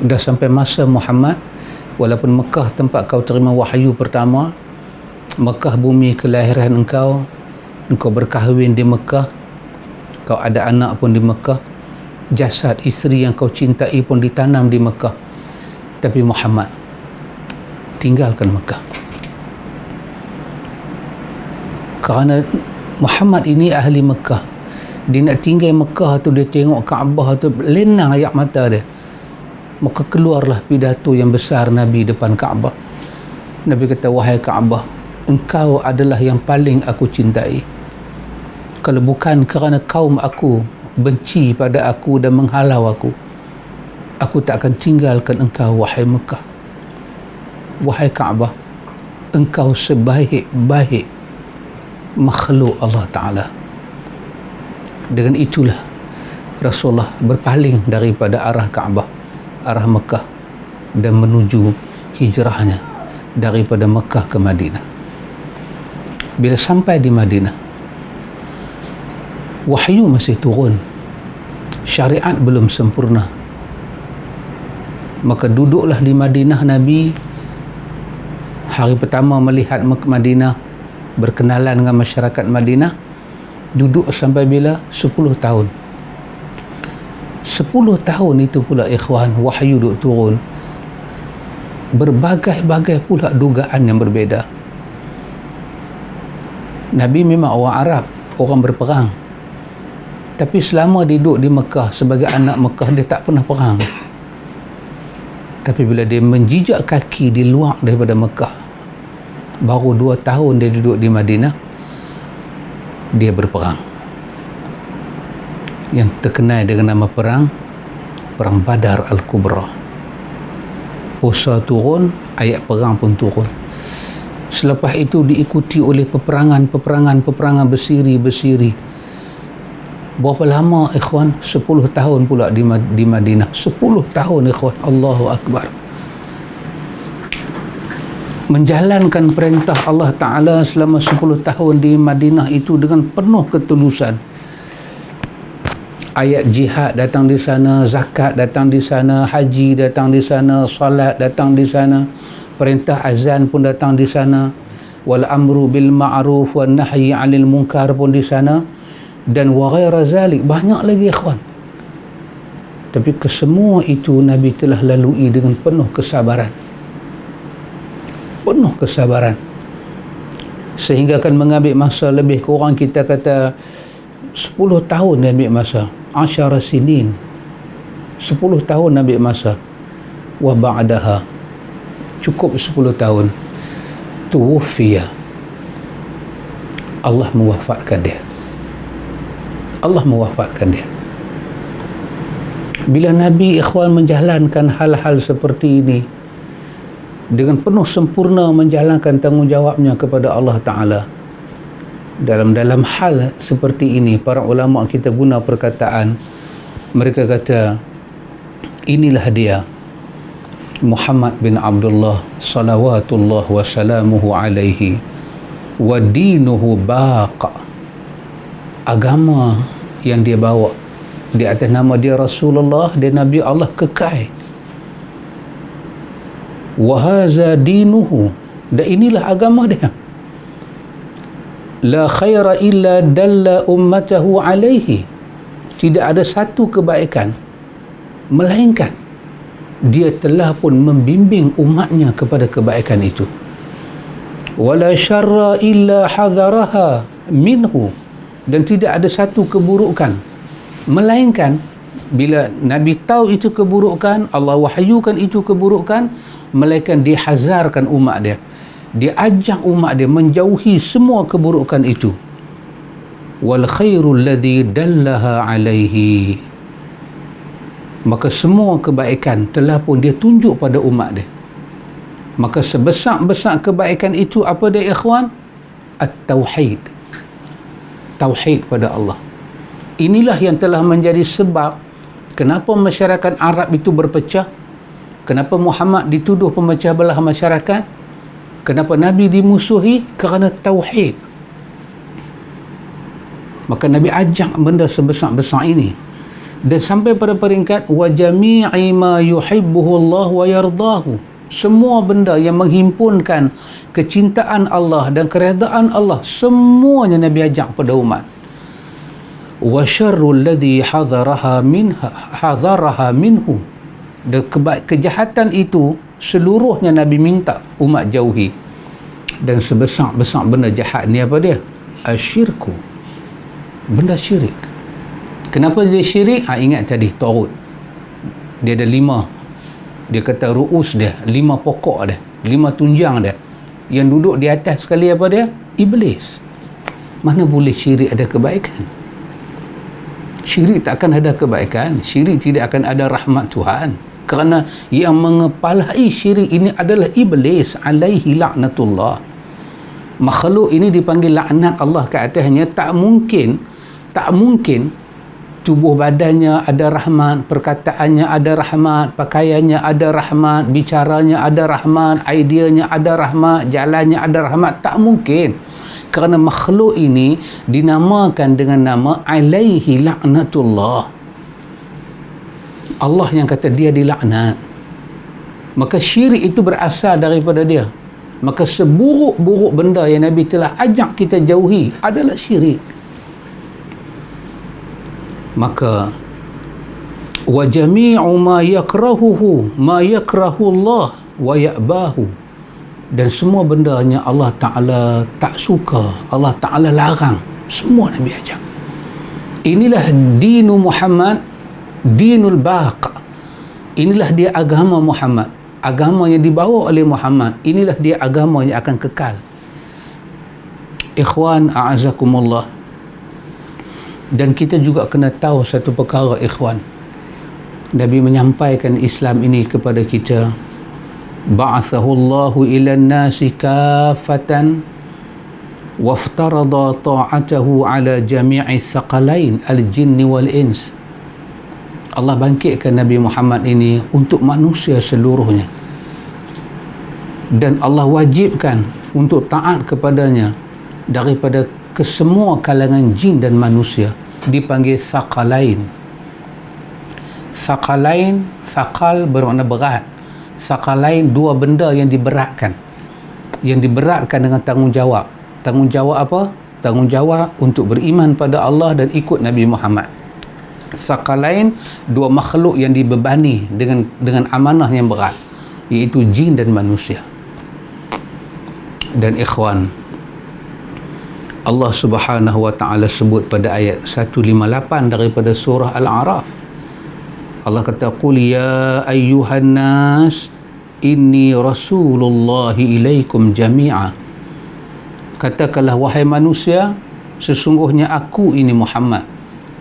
Dah sampai masa Muhammad, walaupun Mekah tempat kau terima wahyu pertama, Mekah bumi kelahiran engkau berkahwin di Mekah, kau ada anak pun di Mekah, jasad isteri yang kau cintai pun ditanam di Mekah. Tapi Muhammad tinggalkan Mekah, kerana Muhammad ini ahli Mekah. Dia nak tinggal Mekah tu, dia tengok Kaabah tu, lenang air mata dia. Maka keluarlah pidato yang besar Nabi depan Kaabah. Nabi kata, wahai Kaabah, engkau adalah yang paling aku cintai. Kalau bukan kerana kaum aku benci pada aku dan menghalau aku tak akan tinggalkan engkau, wahai Mekah. Wahai Kaabah, engkau sebaik-baik makhluk Allah Ta'ala. Dengan itulah Rasulullah berpaling daripada arah Kaabah, arah Mekah, dan menuju hijrahnya daripada Mekah ke Madinah. Bila sampai di Madinah, wahyu masih turun, syariat belum sempurna. Maka duduklah di Madinah Nabi. Hari pertama melihat Madinah, berkenalan dengan masyarakat Madinah, duduk sampai bila? 10 tahun. 10 tahun itu pula ikhwan, wahyu duduk turun. Berbagai-bagai pula dugaan yang berbeza. Nabi memang orang Arab, orang berperang. Tapi selama duduk di Mekah sebagai anak Mekah, dia tak pernah perang. Tapi bila dia menjijak kaki di luar daripada Mekah, baru 2 tahun dia duduk di Madinah, dia berperang yang terkenal dengan nama Perang Badar Al-Kubra. Puasa turun, ayat perang pun turun. Selepas itu diikuti oleh peperangan bersiri. Berapa lama ikhwan? 10 tahun pula di Madinah. 10 tahun ikhwan. Allahu Akbar. Menjalankan perintah Allah Ta'ala selama 10 tahun di Madinah itu dengan penuh ketulusan. Ayat jihad datang di sana, zakat datang di sana, haji datang di sana, salat datang di sana, perintah azan pun datang di sana, wal amru bil ma'ruf wan nahyi 'anil munkar pun di sana. dan wa ghaira zalik, banyak lagi ikhwan. Tapi kesemua itu Nabi telah lalui dengan penuh kesabaran, sehingga akan mengambil masa lebih kurang, kita kata 10 tahun dia ambil masa, 10 sinin, 10 tahun ambil masa. Wa ba'daha, cukup 10 tahun, tuwfiya, Allah mewafatkan dia. Bila Nabi ikhwan menjalankan hal-hal seperti ini dengan penuh sempurna, menjalankan tanggungjawabnya kepada Allah Ta'ala, dalam hal seperti ini, para ulama kita guna perkataan, mereka kata inilah dia Muhammad bin Abdullah salawatullah wa salamuhu alaihi wa dinuhu baqa, agama yang dia bawa di atas nama dia Rasulullah, dia Nabi Allah, kekal. Wa haza dinuhu, dan inilah agama dia. La khaira illa dalla ummatahu alaihi, tidak ada satu kebaikan melainkan dia telah pun membimbing umatnya kepada kebaikan itu. Wala syarra illa hadharaha minhu, dan tidak ada satu keburukan melainkan bila Nabi tahu itu keburukan, Allah wahyukan itu keburukan, melainkan dihazarkan umat dia, dia ajak umat dia menjauhi semua keburukan itu. Wal khairul ladzi dallaha alaihi, maka semua kebaikan telah pun dia tunjuk pada umat dia. Maka sebesar-besar kebaikan itu apa dia ikhwan? At-tauhid, tauhid pada Allah. Inilah yang telah menjadi sebab kenapa masyarakat Arab itu berpecah, kenapa Muhammad dituduh pemecah belah masyarakat, kenapa Nabi dimusuhi, kerana tauhid. Maka Nabi ajak benda sebesar-besar ini, dan sampai pada peringkat wa jami'i ma yuhibbuhu Allah wa yardahu, semua benda yang menghimpunkan kecintaan Allah dan keredaan Allah, semuanya Nabi ajak pada umat. Wa syarrul ladzi hadharaha minhu, dan kejahatan itu seluruhnya Nabi minta umat jauhi. Dan sebesar-besar benda jahat ni apa dia? Asyirku, benda syirik. Kenapa dia syirik? Ingat tadi Taurut, dia ada 5, dia kata ru'us dia, 5 pokok dia, 5 tunjang dia, yang duduk di atas sekali apa dia? Iblis. Mana boleh syirik ada kebaikan? Syirik tak akan ada kebaikan, syirik tidak akan ada rahmat Tuhan, kerana yang mengepalai syirik ini adalah iblis alaihi laknatullah. Makhluk ini dipanggil laknat Allah ke atasnya. Tak mungkin tubuh badannya ada rahmat, perkataannya ada rahmat, pakaiannya ada rahmat, bicaranya ada rahmat, ideanya ada rahmat, jalannya ada rahmat. Tak mungkin, kerana makhluk ini dinamakan dengan nama alaihi laknatullah. Allah yang kata dia dilaknat, maka syirik itu berasal daripada dia. Maka seburuk-buruk benda yang Nabi telah ajak kita jauhi adalah syirik. Maka wa jami'u ma yakrahuhu ma yakrahu Allah wa ya'bahu, dan semua benda yang Allah Ta'ala tak suka, Allah Ta'ala larang, semua Nabi ajak. Inilah dinu Muhammad, dinul baq. Inilah dia agama Muhammad, agama yang dibawa oleh Muhammad. Inilah dia agama yang akan kekal. Ikhwan a'azakumullah. Dan kita juga kena tahu satu perkara ikhwan, Nabi menyampaikan Islam ini kepada kita. Ba'athahu Allahu ila an-nasi kafatan waftarada ta'atahu ala jami'i thaqalain al-jinni wal-ins. Allah bangkitkan Nabi Muhammad ini untuk manusia seluruhnya, dan Allah wajibkan untuk taat kepadanya daripada kesemua kalangan jin dan manusia. Dipanggil thaqalain. Thaqalain, thaqal bermakna berat, thaqalain dua benda yang diberatkan, dengan tanggungjawab. Tanggungjawab apa? tanggungjawab untuk beriman pada Allah dan ikut Nabi Muhammad. Sakalain, dua makhluk yang dibebani dengan amanah yang berat, iaitu jin dan manusia. Dan ikhwan, Allah Subhanahu wa taala sebut pada ayat 158 daripada surah Al-A'raf. Allah kata, qul ya ayyuhan nas inni rasulullahi ilaikum jami'a. Katakanlah wahai manusia, sesungguhnya aku ini Muhammad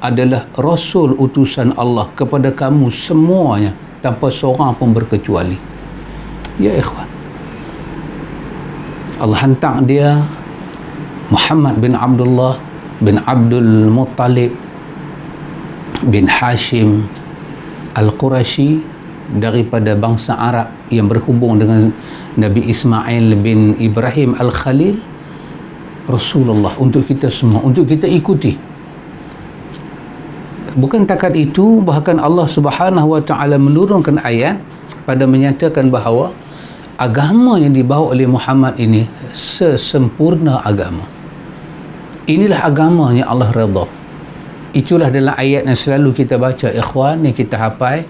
adalah rasul utusan Allah kepada kamu semuanya tanpa seorang pun berkecuali. Ya ikhwan, Allah hantar dia Muhammad bin Abdullah bin Abdul Muttalib bin Hashim Al-Qurashi daripada bangsa Arab yang berhubung dengan Nabi Ismail bin Ibrahim Al-Khalil, Rasulullah untuk kita semua, untuk kita ikuti. Bukan takat itu, bahkan Allah Subhanahu wa taala menurunkan ayat pada menyatakan bahawa agama yang dibawa oleh Muhammad ini sesempurna agama. Inilah agama yang Allah redha. Itulah dalam ayat yang selalu kita baca ikhwan, yang kita hafal,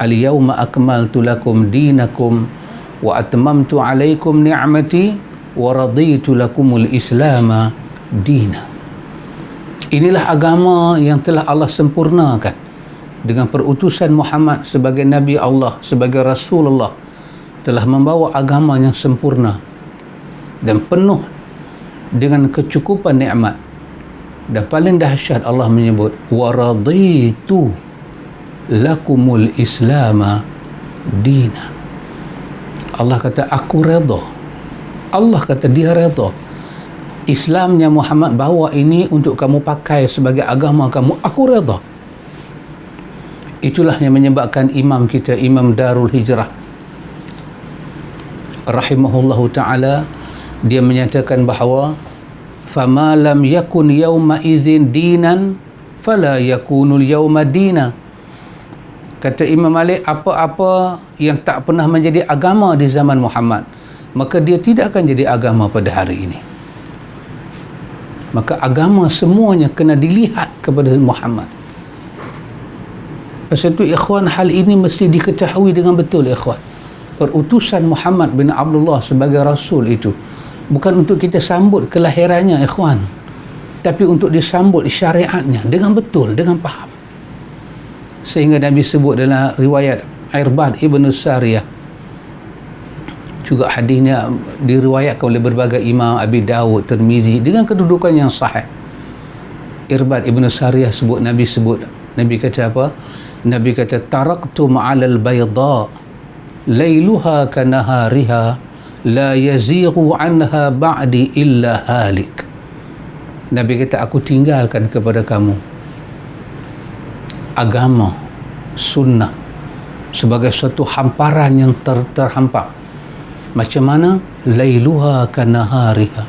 al-yawma akmaltu lakum dinakum wa atmamtu alaikum ni'mati wa raditu lakumul islama dina. Inilah agama yang telah Allah sempurnakan dengan perutusan Muhammad sebagai Nabi Allah, sebagai Rasulullah, telah membawa agama yang sempurna dan penuh dengan kecukupan nikmat. Dan paling dahsyat Allah menyebut wa raditu lakumul islama dina. Allah kata aku redha. Allah kata dia redha. Islamnya Muhammad bawa ini untuk kamu pakai sebagai agama kamu, aku redha. Itulah yang menyebabkan imam kita, Imam Darul Hijrah rahimahullahu ta'ala, dia menyatakan bahawa fama lam yakun yawma idzin dinan fala yakunul yawma dina. Kata Imam Malik, apa-apa yang tak pernah menjadi agama di zaman Muhammad, maka dia tidak akan jadi agama pada hari ini. Maka agama semuanya kena dilihat kepada Muhammad. Pasal itu ikhwan, hal ini mesti diketahui dengan betul ikhwan. Perutusan Muhammad bin Abdullah sebagai Rasul itu bukan untuk kita sambut kelahirannya ikhwan, tapi untuk disambut syariatnya dengan betul, dengan faham. Sehingga Nabi sebut dalam riwayat Irbad ibn Sariyah, juga hadisnya diriwayatkan oleh berbagai imam, Abi Dawud, Tirmizi, dengan kedudukan yang sahih. Irbad ibn Sariyah sebut, Nabi kata apa? Nabi kata, taraktu ma'alal bayda layluha kanahariha la yazighu anha ba'di illa halik. Nabi kata, aku tinggalkan kepada kamu agama sunnah sebagai suatu hamparan yang terhampar. Macam mana? Lailuha kanahariha,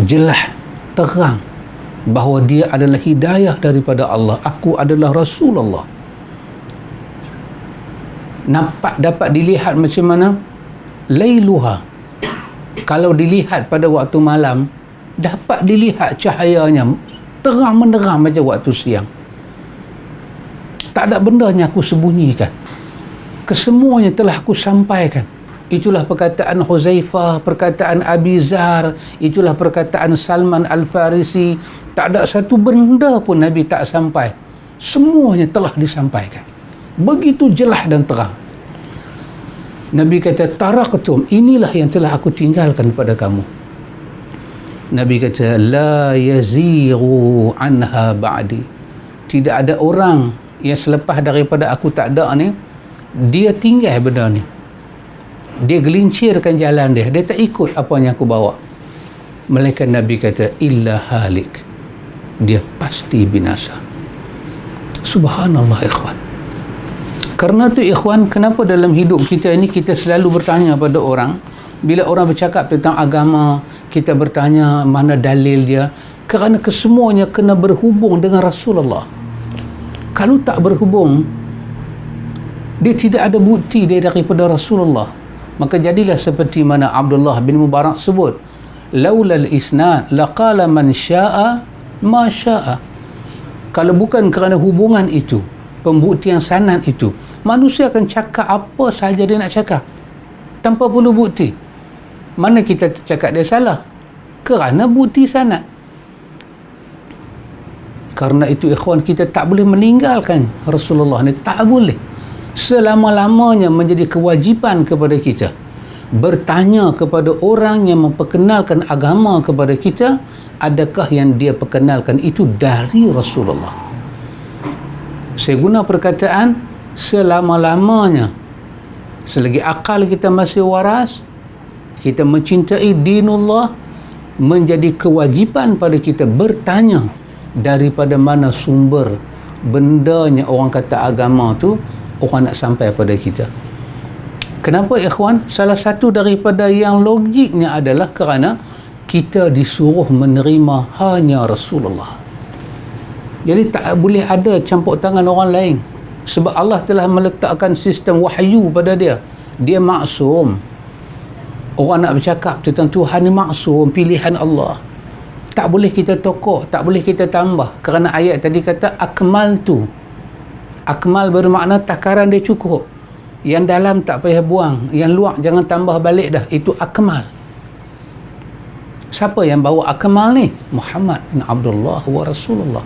jelas terang bahawa dia adalah hidayah daripada Allah, aku adalah Rasulullah. Nampak, dapat dilihat macam mana? Lailuha, kalau dilihat pada waktu malam, dapat dilihat cahayanya terang menderang macam waktu siang. Tak ada benda yang aku sembunyikan, kesemuanya telah aku sampaikan. Itulah perkataan Huzaifah, perkataan Abi Zar, itulah perkataan Salman Al-Farisi. Tak ada satu benda pun Nabi tak sampai, semuanya telah disampaikan begitu jelas dan terang. Nabi kata, taraktum, inilah yang telah aku tinggalkan pada kamu. Nabi kata, la yaziru anha ba'di, tidak ada orang yang selepas daripada aku tak ada ni, dia tinggal benda ni, dia gelincirkan jalan dia tak ikut apa yang aku bawa. Malaikat Nabi kata, illa halik, dia pasti binasa. Subhanallah ikhwan. Karena tu ikhwan, kenapa dalam hidup kita ini kita selalu bertanya pada orang, bila orang bercakap tentang agama, kita bertanya mana dalil dia, kerana kesemuanya kena berhubung dengan Rasulullah. Kalau tak berhubung, dia tidak ada bukti dia daripada Rasulullah, maka jadilah seperti mana Abdullah bin Mubarak sebut, laula al-isnad laqala man syaa ma syaa. Kalau bukan kerana hubungan itu, pembuktian sanad itu, manusia akan cakap apa sahaja dia nak cakap tanpa perlu bukti. Mana kita cakap dia salah? Kerana bukti sanad. Karena itu ikhwan, kita tak boleh meninggalkan Rasulullah ni, tak boleh. Selama-lamanya menjadi kewajipan kepada kita bertanya kepada orang yang memperkenalkan agama kepada kita, adakah yang dia perkenalkan itu dari Rasulullah. Saya guna perkataan selama-lamanya, selagi akal kita masih waras, kita mencintai dinullah, menjadi kewajipan pada kita bertanya daripada mana sumber bendanya orang kata agama tu orang nak sampai pada kita. Kenapa ikhwan? Salah satu daripada yang logiknya adalah kerana kita disuruh menerima hanya Rasulullah. Jadi tak boleh ada campur tangan orang lain, sebab Allah telah meletakkan sistem wahyu pada dia. Dia maksum. Orang nak bercakap tentang Tuhan ni maksum, pilihan Allah. Tak boleh kita tokok, tak boleh kita tambah, kerana ayat tadi kata akmal tu. Akmal bermakna takaran dia cukup. Yang dalam tak payah buang, yang luar jangan tambah balik dah. Itu akmal. Siapa yang bawa akmal ni? Muhammad bin Abdullah wa Rasulullah.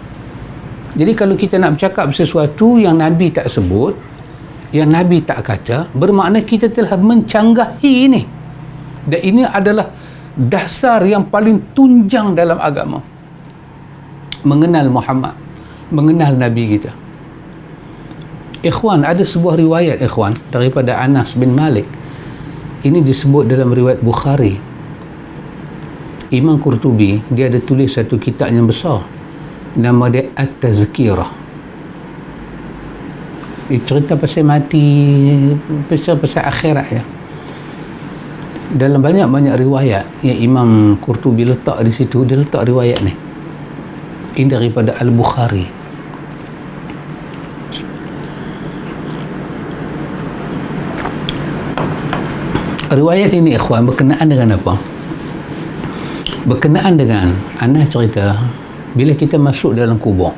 Jadi kalau kita nak bercakap sesuatu yang Nabi tak sebut, yang Nabi tak kata, bermakna kita telah mencanggahi ini. Dan ini adalah dasar yang paling tunjang dalam agama. Mengenal Muhammad, mengenal Nabi kita. Ikhwan, ada sebuah riwayat ikhwan daripada Anas bin Malik. Ini disebut dalam riwayat Bukhari. Imam Qurtubi, dia ada tulis satu kitab yang besar, nama dia At-Tazkirah. Dia cerita pasal mati, pasal akhirat ya. Dalam banyak-banyak riwayat yang Imam Qurtubi letak di situ, dia letak riwayat ni. Ini daripada Al-Bukhari. Riwayat ini ikhwan berkenaan dengan apa? Berkenaan dengan Anas cerita bila kita masuk dalam kubur.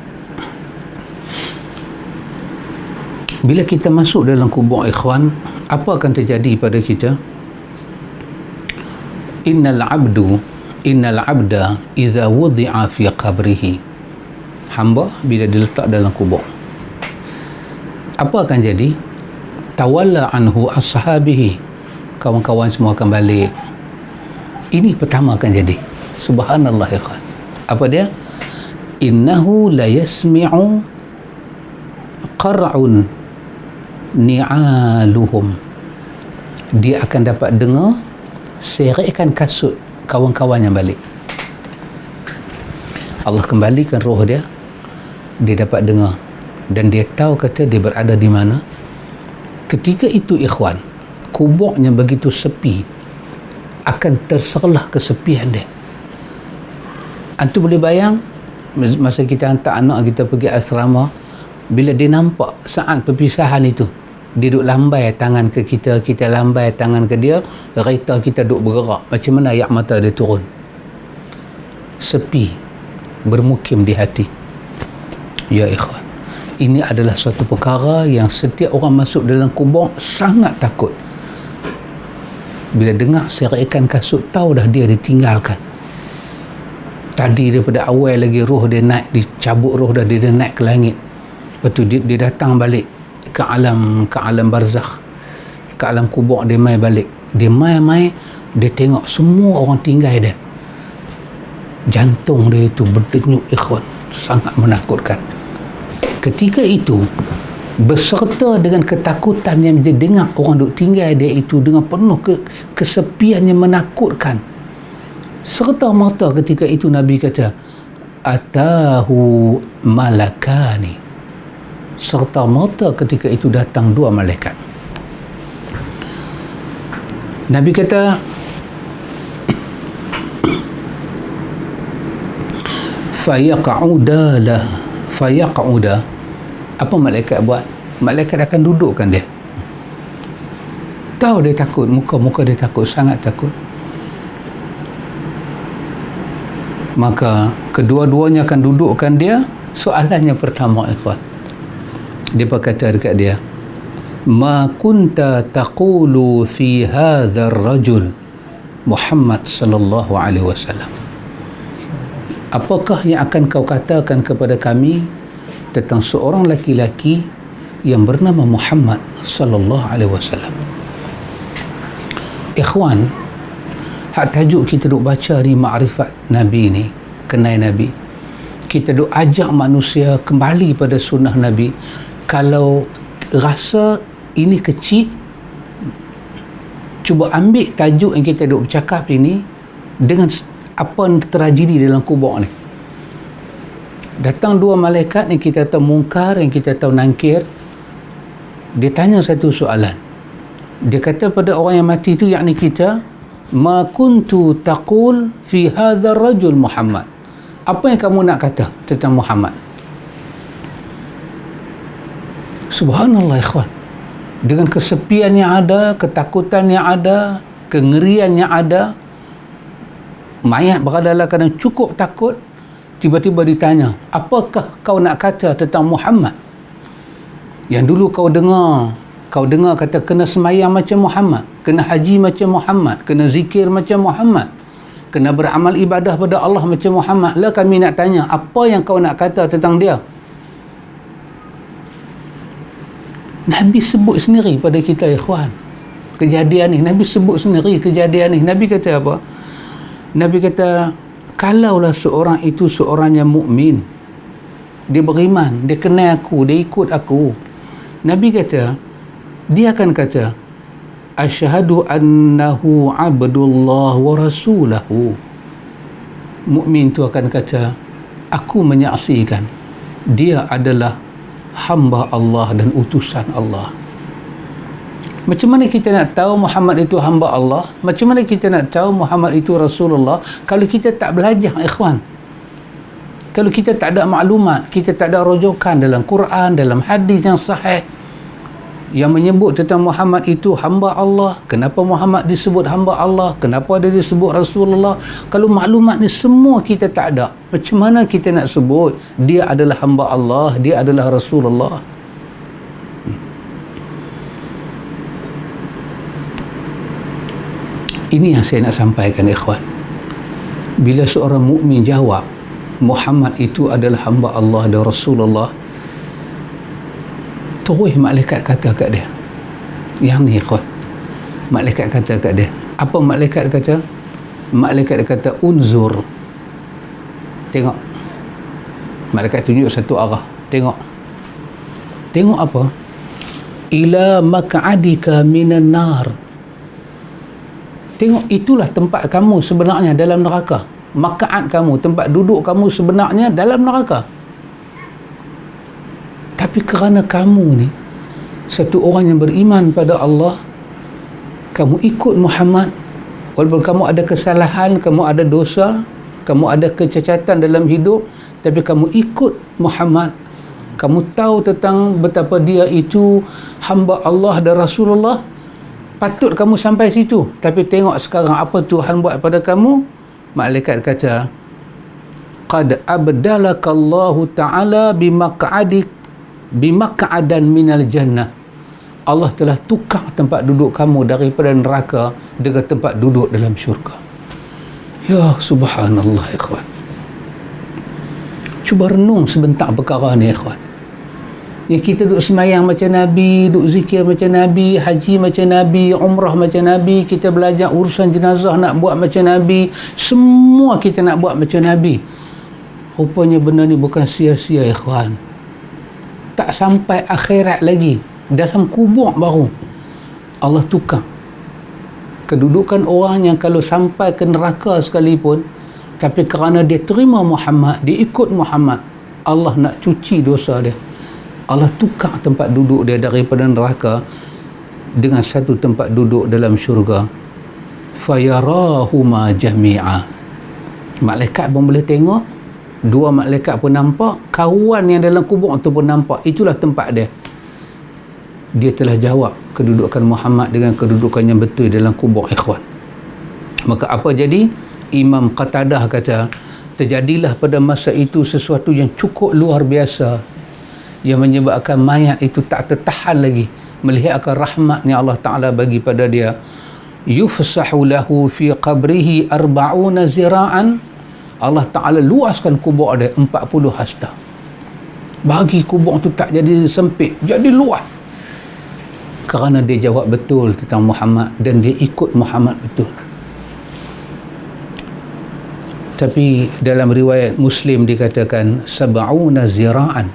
Bila kita masuk dalam kubur ikhwan, apa akan terjadi pada kita? Innal abda idza wudi'a fi qabrihi. Hamba bila diletak dalam kubur, apa akan jadi? Tawalla anhu ashabihi. Kawan-kawan semua akan balik. Ini pertama akan jadi. Subhanallah ya kawan. Apa dia? Innahu la yasmi'u qar'un ni'aluhum. Dia akan dapat dengar serikan kasut kawan-kawan yang balik. Allah kembalikan roh dia, dia dapat dengar, dan dia tahu kata dia berada di mana. Ketika itu ikhwan, kuburnya begitu sepi, akan terserlah kesepian dia. Antum boleh bayang masa kita hantar anak kita pergi asrama, bila dia nampak saat perpisahan itu, dia duduk lambai tangan ke kita, kita lambai tangan ke dia, kereta kita duduk bergerak, macam mana air mata dia turun. Sepi bermukim di hati. Ya ikhwan, ini adalah suatu perkara yang setiap orang masuk dalam kubur sangat takut. Bila dengar serikan kasut, tahu dah dia ditinggalkan. Tadi daripada awal lagi roh dia naik, dicabut roh dah, dia naik ke langit. Lepas tu dia datang balik ke alam barzakh, ke alam kubur. Dia mai balik, dia mai dia tengok semua orang tinggal dia. Jantung dia itu berdenyut ikhwan, sangat menakutkan. Ketika itu, beserta dengan ketakutan yang dia dengar orang duk tinggal dia itu dengan penuh kesepian yang menakutkan, serta merta ketika itu Nabi kata atahu malakani, serta merta ketika itu datang dua malaikat. Nabi kata fayaq'uda. Apa malaikat buat? Malaikat akan dudukkan dia. Tahu dia takut, muka dia takut, sangat takut. Maka kedua-duanya akan dudukkan dia. Soalannya pertama, ikhwan, dia berkata dekat dia, ma kunta taqulu fi hadzal rajul Muhammad sallallahu alaihi wasallam, apakah yang akan kau katakan kepada kami tentang seorang laki-laki yang bernama Muhammad sallallahu alaihi wasallam? Ikhwan, hak tajuk kita duk baca ni makrifat Nabi ni, kenal Nabi. Kita duk ajak manusia kembali pada sunnah Nabi. Kalau rasa ini kecil, cuba ambil tajuk yang kita duk bercakap ini dengan apa yang terjadi dalam kubur ni. Datang dua malaikat yang kita tahu mungkar, yang kita tahu nangkir. Dia tanya satu soalan. Dia kata pada orang yang mati itu, yakni kita, ma kuntu taqul fi hadzal rajul Muhammad, apa yang kamu nak kata tentang Muhammad? Subhanallah ikhwan, dengan kesepian yang ada, ketakutan yang ada, kengerian yang ada, mayat berada dalam keadaan cukup takut, tiba-tiba ditanya, apakah kau nak kata tentang Muhammad? Yang dulu kau dengar kata kena semayang macam Muhammad, kena haji macam Muhammad, kena zikir macam Muhammad, kena beramal ibadah pada Allah macam Muhammad. Lah kami nak tanya, apa yang kau nak kata tentang dia? Nabi sebut sendiri pada kita, ikhwan, kejadian ni. Nabi sebut sendiri kejadian ni. Nabi kata apa? Nabi kata, kalaulah seorang itu seorang yang mukmin, dia beriman, dia kenal aku, dia ikut aku, Nabi kata, dia akan kata, asyhadu annahu abdullah wa rasulahu. Mukmin tu akan kata, aku menyaksikan dia adalah hamba Allah dan utusan Allah. Macam mana kita nak tahu Muhammad itu hamba Allah? Macam mana kita nak tahu Muhammad itu Rasulullah kalau kita tak belajar, ikhwan? Kalau kita tak ada maklumat, kita tak ada rujukan dalam Quran, dalam hadis yang sahih yang menyebut tentang Muhammad itu hamba Allah. Kenapa Muhammad disebut hamba Allah? Kenapa dia disebut Rasulullah? Kalau maklumat ni semua kita tak ada, macam mana kita nak sebut dia adalah hamba Allah, dia adalah Rasulullah? Ini yang saya nak sampaikan, ikhwan. Bila seorang mukmin jawab Muhammad itu adalah hamba Allah dan Rasulullah, terus malaikat kata kat dia, yang ni ikhwan, malaikat kata kat dia, apa malaikat kata? Malaikat kata, unzur, tengok. Malaikat tunjuk satu arah, tengok. Tengok apa? Ila maq'adika minan nar. Tengok, itulah tempat kamu sebenarnya dalam neraka. Maq'ad kamu, tempat duduk kamu sebenarnya dalam neraka. Tapi kerana kamu ni satu orang yang beriman pada Allah, kamu ikut Muhammad, walaupun kamu ada kesalahan, kamu ada dosa, kamu ada kecacatan dalam hidup, tapi kamu ikut Muhammad, kamu tahu tentang betapa dia itu hamba Allah dan Rasulullah, patut kamu sampai situ. Tapi tengok sekarang apa Tuhan buat pada kamu. Malaikat kata, qad abdalakallahu ta'ala bimaq'adan minal jannah. Allah telah tukar tempat duduk kamu daripada neraka dengan tempat duduk dalam syurga. Ya subhanallah, ikhwan. Cuba renung sebentar perkara ni, ikhwan. Yang kita duduk semayang macam Nabi, duduk zikir macam Nabi, haji macam Nabi, umrah macam Nabi, kita belajar urusan jenazah nak buat macam Nabi, semua kita nak buat macam Nabi. Rupanya benda ni bukan sia-sia, ikhwan. Tak sampai akhirat lagi, dalam kubur baru Allah tukar kedudukan orang yang kalau sampai ke neraka sekalipun, tapi kerana dia terima Muhammad, dia ikut Muhammad, Allah nak cuci dosa dia. Allah tukar tempat duduk dia daripada neraka dengan satu tempat duduk dalam syurga. Fayarahuma jami'a. Malaikat pun boleh tengok, dua malaikat pun nampak, kawan yang dalam kubur itu pun nampak. Itulah tempat dia. Dia telah jawab kedudukan Muhammad dengan kedudukan yang betul dalam kubur, ikhwan. Maka apa jadi? Imam Qatadah kata, terjadilah pada masa itu sesuatu yang cukup luar biasa yang menyebabkan mayat itu tak tertahan lagi melihat akan rahmat yang Allah Ta'ala bagi pada dia. Yufsahu lahu fi qabrihi 40 zira'an. Allah Ta'ala luaskan kubur dia 40 hasta. Bagi kubur tu tak jadi sempit, jadi luas. Kerana dia jawab betul tentang Muhammad dan dia ikut Muhammad betul. Tapi dalam riwayat Muslim dikatakan 70 zira'an,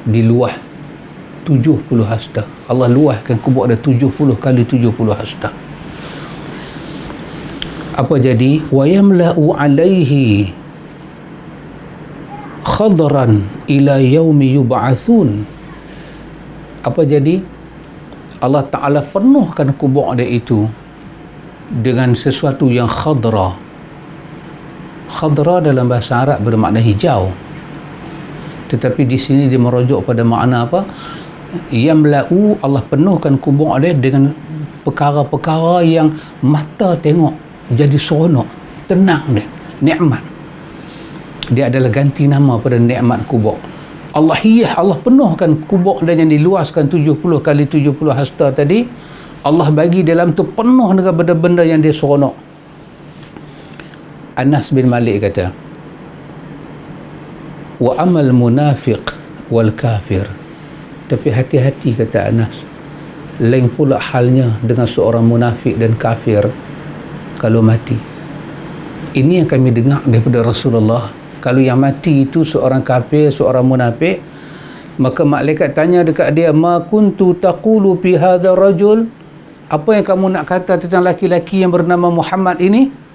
di luah 70 hasta. Allah luahkan kubur ada 70 kali 70 hasta. Apa jadi? Wa yamla'u alaihi khadran ila yaumi yub'atsun. Apa jadi? Allah Ta'ala penuhkan kubur dia itu dengan sesuatu yang khadra. Khadra dalam bahasa Arab bermakna hijau, tetapi di sini dia merujuk pada makna apa? Yamla'u, Allah penuhkan kubur dia dengan perkara-perkara yang mata tengok jadi seronok, tenang dia, nikmat. Dia adalah ganti nama pada nikmat kubur. Allah penuhkan kubur dia yang diluaskan 70 kali 70 hasta tadi. Allah bagi dalam tu penuh dengan benda-benda yang dia seronok. Anas bin Malik kata, wa amal munafiq wal kafir. Tapi hati-hati, kata Anas, lain pula halnya dengan seorang munafik dan kafir kalau mati. Ini yang kami dengar daripada Rasulullah. Kalau yang mati itu seorang kafir, seorang munafik, maka malaikat tanya dekat dia, ma kuntu taqulu fi hadzal rajul, apa yang kamu nak kata tentang laki-laki yang bernama Muhammad ini?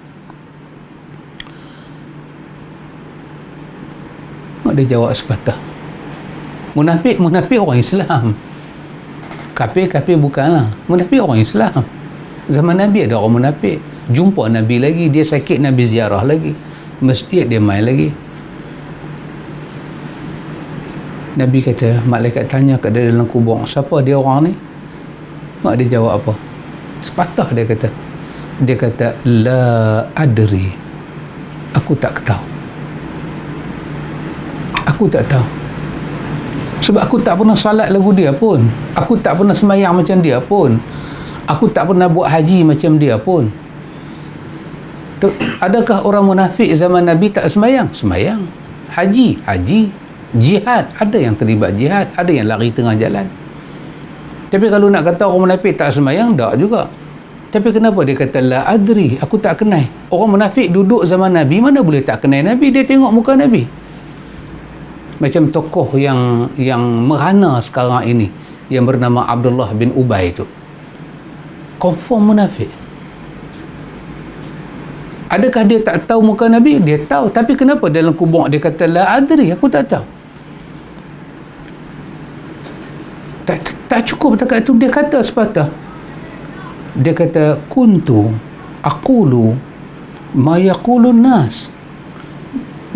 Dia jawab sepatah, munafik orang Islam, kafir bukanlah. Munafik orang Islam. Zaman Nabi ada orang munafik, jumpa Nabi lagi, dia sakit Nabi ziarah lagi, masjid dia main lagi. Nabi kata, malaikat tanya kat dia dalam kubur, siapa dia orang ni? Mak dia jawab apa? Sepatah dia kata la adri, aku tak tahu. Aku tak tahu. Sebab aku tak pernah salat lagu dia pun. Aku tak pernah sembahyang macam dia pun. Aku tak pernah buat haji macam dia pun. Adakah orang munafik zaman Nabi tak sembahyang? Sembahyang. Haji. Jihad. Ada yang terlibat jihad. Ada yang lari tengah jalan. Tapi kalau nak kata orang munafik tak sembahyang, tak juga. Tapi kenapa dia kata la adri? Aku tak kenal. Orang munafik duduk zaman Nabi, mana boleh tak kenal Nabi? Dia tengok muka Nabi. Macam tokoh yang merana sekarang ini yang bernama Abdullah bin Ubay itu, confirm munafik. Adakah dia tak tahu muka Nabi? Dia tahu. Tapi kenapa dalam kubur dia kata la adri, aku tak tahu? Tak cukup dekat itu. Dia kata sepatah, dia kata kuntu aqulu ma yaqulun nas.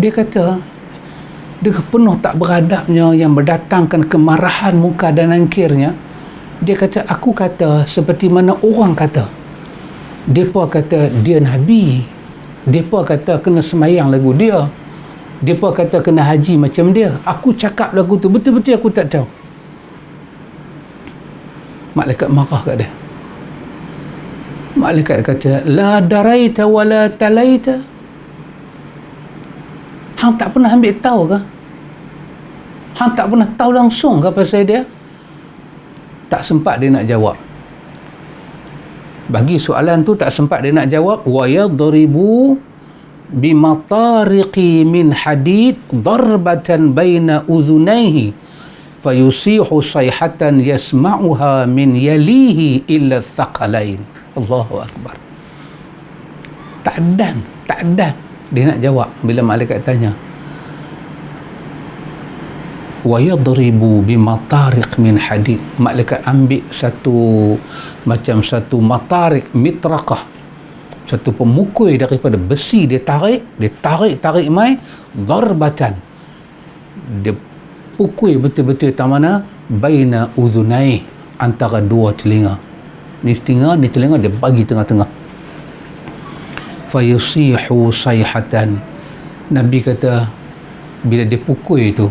Dia kata, dia penuh tak beradabnya yang mendatangkan kemarahan muka dan angkirnya. Dia kata, aku kata seperti mana orang kata. Mereka kata dia Nabi. Mereka kata kena semayang lagu dia. Mereka kata kena haji macam dia. Aku cakap lagu tu, betul-betul aku tak tahu. Malaikat marah kat dia. Malaikat kata, la daraita wa la talaita. Hang tak pernah ambil tahu ke? Hang tak pernah tahu langsung ke pasal dia? Tak sempat dia nak jawab. Bagi soalan tu tak sempat dia nak jawab. Wa yadribu bimatariqi min hadid darbatan baina udhunaihi fayusihu sayhatan yasma'uha min yalihi illa thaqalain. Allahu Akbar. Tak dan dia nak jawab bila malaikat tanya. Wa yadribu bimatariq min hadid. Malaikat ambil satu matarik, mitraqah, satu pemukul daripada besi, dia tarik mai darbatan. Dia pukul betul-betul tak mana baina udhunai, antara dua telinga. Ni telinga dia bagi tengah-tengah. Fayusihu sayhatan, Nabi kata bila dia pukul itu,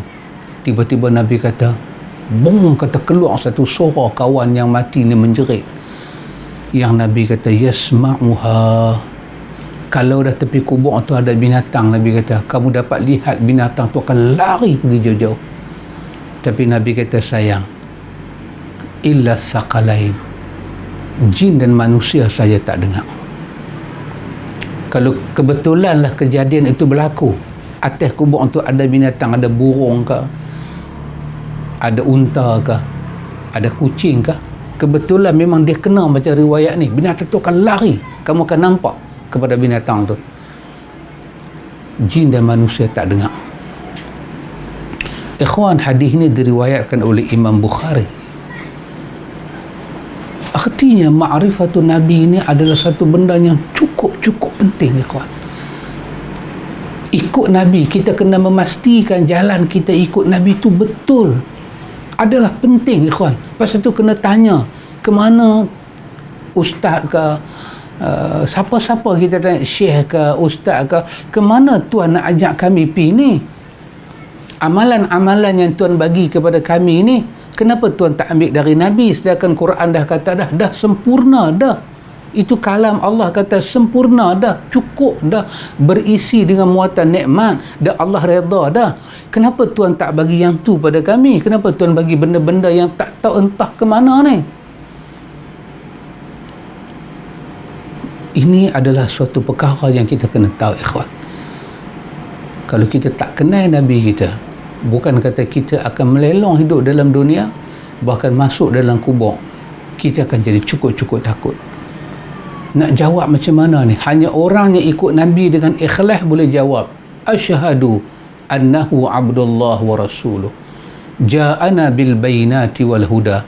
tiba-tiba Nabi kata bong, kata keluar satu suara kawan yang mati ni menjerit. Yang Nabi kata yasma'uha, kalau dah tepi kubur tu ada binatang, Nabi kata kamu dapat lihat binatang tu akan lari pergi jauh-jauh. Tapi Nabi kata sayang, illa thaqalain, jin dan manusia saja tak dengar. Kalau kebetulanlah kejadian itu berlaku, atas kubur tu ada binatang, ada burung ke, ada unta ke, ada kucing ke, kebetulan memang dia kena macam riwayat ni, binatang tu akan lari, kamu akan nampak kepada binatang tu. Jin dan manusia tak dengar. Ikhwan, hadis ni diriwayatkan oleh Imam Bukhari. Artinya ma'rifatun Nabi ini adalah satu benda yang cukup penting, ikhwan. Ikut Nabi, kita kena memastikan jalan kita ikut Nabi itu betul, adalah penting, ikhwan. Pasal tu kena tanya ke mana ustaz ke, siapa-siapa kita tanya, syekh ke, ustaz ke mana Tuhan nak ajak kami pergi ni? Amalan-amalan yang Tuhan bagi kepada kami ni, kenapa Tuhan tak ambil dari Nabi, sedangkan Quran dah kata dah sempurna dah. Itu kalam Allah kata sempurna dah, cukup dah, berisi dengan muatan nikmat, dah Allah redha dah. Kenapa Tuhan tak bagi yang tu pada kami? Kenapa Tuhan bagi benda-benda yang tak tahu entah ke mana ni? Ini adalah suatu perkara yang kita kena tahu, ikhwan. Kalau kita tak kenal Nabi kita, bukan kata kita akan melelong hidup dalam dunia, bahkan masuk dalam kubur kita akan jadi cukup takut. Nak jawab macam mana ni? Hanya orang yang ikut Nabi dengan ikhlas boleh jawab, asyhadu annahu abdullah wa rasuluh ja'ana bil bayinati wal huda.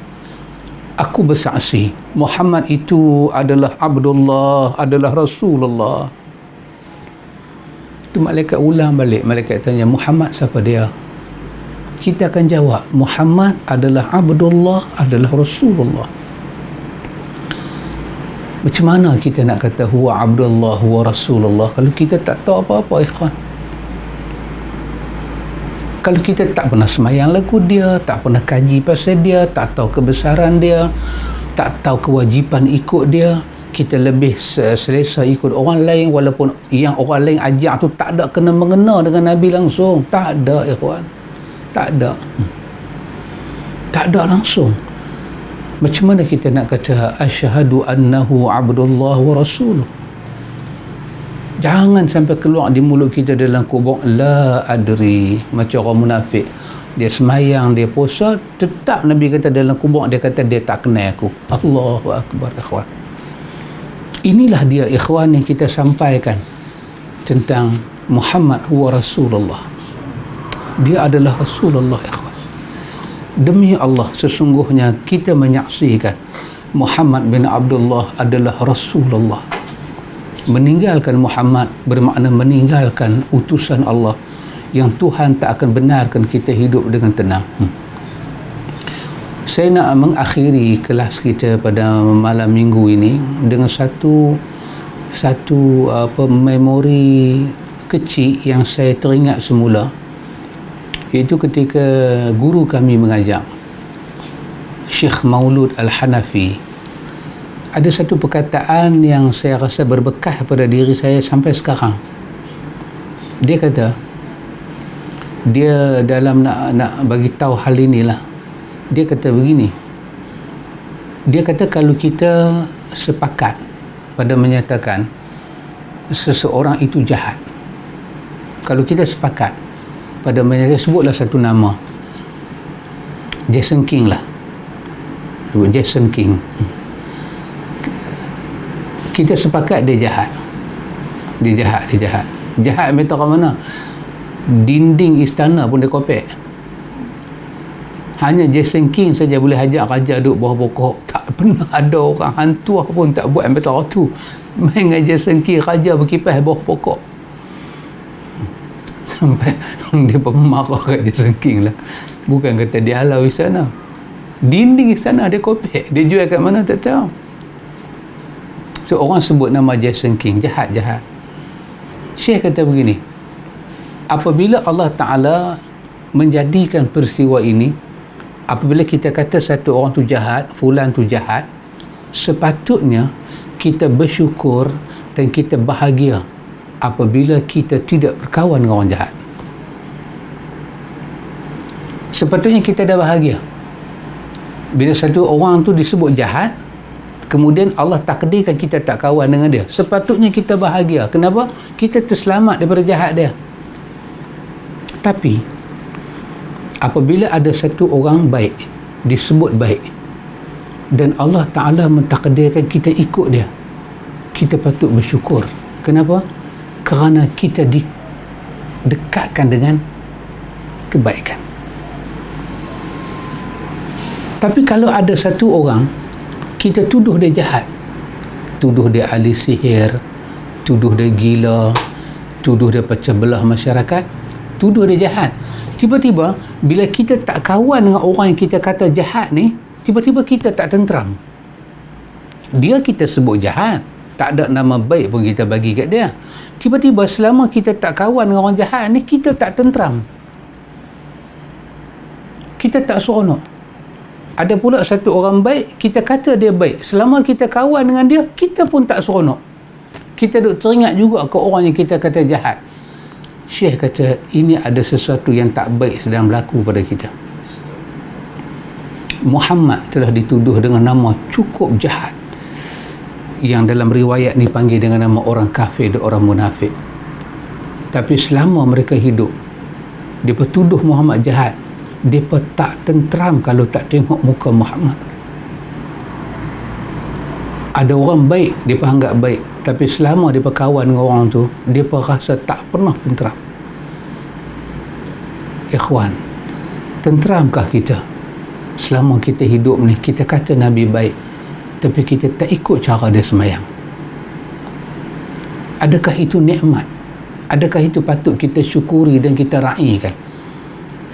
Aku bersaksi Muhammad itu adalah Abdullah, adalah Rasulullah. Tu malaikat ulang balik, malaikat tanya, Muhammad siapa dia? Kita akan jawab, Muhammad adalah Abdullah, adalah Rasulullah. Macam mana kita nak kata huwa Abdullah huwa Rasulullah kalau kita tak tahu apa-apa, ikhwan? Kalau kita tak pernah semayang lagu dia, tak pernah kaji pasal dia, tak tahu kebesaran dia, tak tahu kewajipan ikut dia, kita lebih selesa ikut orang lain, walaupun yang orang lain ajak tu tak ada kena mengena dengan Nabi langsung. Tak ada, ikhwan. Tak ada langsung. Macam mana kita nak kata asyhadu annahu abdullah wa rasuluh? Jangan sampai keluar di mulut kita dalam kubur la adri, macam orang munafik. Dia semayang, dia puasa, tetap Nabi kata dalam kubur dia kata dia tak kenal aku. Allahu akbar, ikhwan. Inilah dia, ikhwan, yang kita sampaikan tentang Muhammad huwa Rasulullah. Dia adalah Rasulullah, ikhwan. Demi Allah, sesungguhnya kita menyaksikan Muhammad bin Abdullah adalah Rasulullah. Meninggalkan Muhammad bermakna meninggalkan utusan Allah yang Tuhan tak akan benarkan kita hidup dengan tenang. Saya nak mengakhiri kelas kita pada malam minggu ini dengan satu memori kecil yang saya teringat semula, iaitu ketika guru kami mengajar, Syekh Maulud Al-Hanafi. Ada satu perkataan yang saya rasa berbekas pada diri saya sampai sekarang. Dia kata, dia dalam nak bagi tahu hal inilah, dia kata begini, dia kata kalau kita sepakat pada menyatakan seseorang itu jahat, kalau kita sepakat pada menyatakan, sebutlah satu nama, Jason King lah, sebut Jason King, kita sepakat dia jahat. Jahat meter ke mana? Dinding istana pun dia kopek. Hanya Jason King saja boleh ajak raja duduk bawah pokok. Tak pernah ada orang hantu pun tak buat meter tu. Main dengan Jason King, raja berkipas bawah pokok. Sampai dia pun marah kat Jason King lah. Bukan kata dia halau istana. Dinding istana dia kopek. Dia jual kat mana tak tahu. So orang sebut nama Jason King, jahat. Syekh kata begini, apabila Allah Ta'ala menjadikan peristiwa ini, apabila kita kata satu orang tu jahat, fulan tu jahat, sepatutnya kita bersyukur dan kita bahagia apabila kita tidak berkawan dengan orang jahat. Sepatutnya kita dah bahagia bila satu orang tu disebut jahat, kemudian Allah takdirkan kita tak kawan dengan dia. Sepatutnya kita bahagia. Kenapa? Kita terselamat daripada jahat dia. Tapi apabila ada satu orang baik, disebut baik, dan Allah Ta'ala mentakdirkan kita ikut dia, kita patut bersyukur. Kenapa? Kerana kita didekatkan dengan kebaikan. Tapi kalau ada satu orang kita tuduh dia jahat, tuduh dia ahli sihir, tuduh dia gila, tuduh dia pecah belah masyarakat, tuduh dia jahat, tiba-tiba bila kita tak kawan dengan orang yang kita kata jahat ni, tiba-tiba kita tak tenteram. Dia kita sebut jahat, tak ada nama baik pun kita bagi kat dia. Tiba-tiba selama kita tak kawan dengan orang jahat ni, kita tak tenteram, kita tak seronok. Ada pula satu orang baik, kita kata dia baik, selama kita kawan dengan dia, kita pun tak seronok. Kita duk teringat juga ke orang yang kita kata jahat. Syekh kata ini ada sesuatu yang tak baik sedang berlaku pada kita. Muhammad telah dituduh dengan nama cukup jahat, yang dalam riwayat ni panggil dengan nama orang kafir dan orang munafik. Tapi selama mereka hidup, mereka tuduh Muhammad jahat, mereka tak tenteram kalau tak tengok muka Muhammad. Ada orang baik, mereka anggap baik, tapi selama mereka kawan dengan orang tu, mereka rasa tak pernah tenteram. Ikhwan, tenteramkah kita selama kita hidup ni? Kita kata Nabi baik, tapi kita tak ikut cara dia semayang. Adakah itu nikmat? Adakah itu patut kita syukuri dan kita raikan?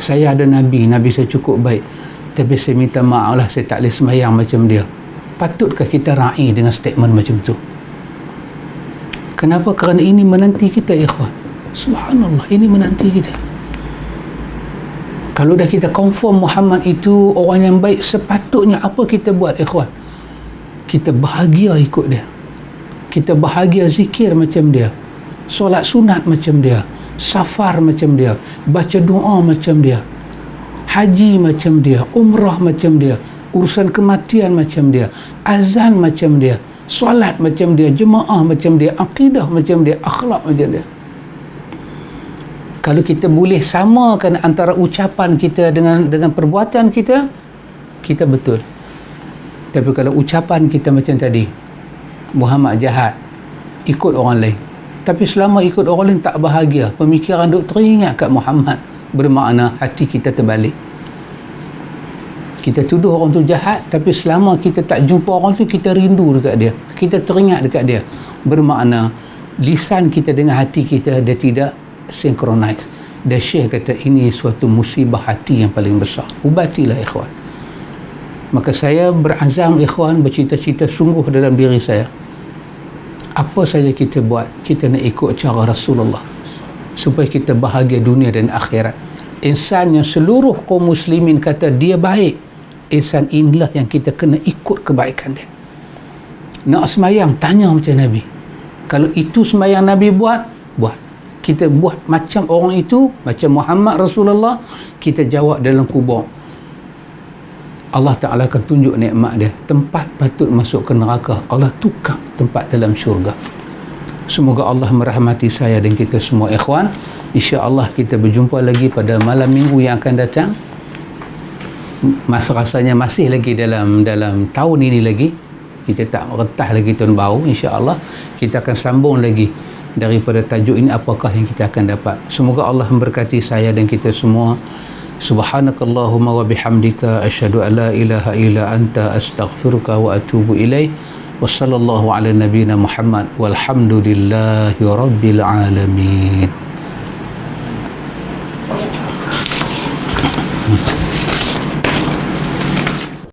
Saya ada Nabi saya cukup baik, tapi saya minta maaf lah, saya tak boleh semayang macam dia. Patutkah kita raih dengan statement macam tu? Kenapa? Kerana ini menanti kita, ikhwan. Subhanallah, ini menanti kita. Kalau dah kita confirm Muhammad itu orang yang baik, sepatutnya apa kita buat, ikhwan? Kita bahagia ikut dia. Kita bahagia zikir macam dia, solat sunat macam dia, safar macam dia, baca doa macam dia, haji macam dia, umrah macam dia, urusan kematian macam dia, azan macam dia, solat macam dia, jemaah macam dia, akidah macam dia, akhlak macam dia. Kalau kita boleh samakan antara ucapan kita dengan perbuatan kita, kita betul. Tapi kalau ucapan kita macam tadi, Muhammad jahat, ikut orang lain, tapi selama ikut orang lain tak bahagia, pemikiran duk teringat kat Muhammad, bermakna hati kita terbalik. Kita tuduh orang tu jahat, tapi selama kita tak jumpa orang tu, kita rindu dekat dia, kita teringat dekat dia, bermakna lisan kita dengan hati kita dia tidak synchronize. Dan Syekh kata ini suatu musibah hati yang paling besar. Ubatilah, ikhwan. Maka saya berazam, ikhwan, bercita-cita sungguh dalam diri saya, apa saja kita buat, kita nak ikut cara Rasulullah supaya kita bahagia dunia dan akhirat. Insan yang seluruh kaum muslimin kata dia baik, insan inilah yang kita kena ikut kebaikan dia. Nak semayang, tanya macam Nabi. Kalau itu semayang Nabi buat, kita buat macam orang itu, macam Muhammad Rasulullah, kita jawab dalam kubur. Allah Ta'ala akan tunjuk nikmat dia, tempat patut masuk ke neraka, Allah tukar tempat dalam syurga. Semoga Allah merahmati saya dan kita semua, ikhwan. InsyaAllah kita berjumpa lagi pada malam minggu yang akan datang. Rasanya masih lagi dalam tahun ini lagi, kita tak rentah lagi tahun baru. InsyaAllah kita akan sambung lagi daripada tajuk ini, apakah yang kita akan dapat. Semoga Allah memberkati saya dan kita semua. Subhanakallahumma wa bihamdika asyhadu an la ilaha illa anta astaghfiruka wa atubu ilaih. Wassallallahu ala nabiyyina Muhammad walhamdulillahi rabbil alamin.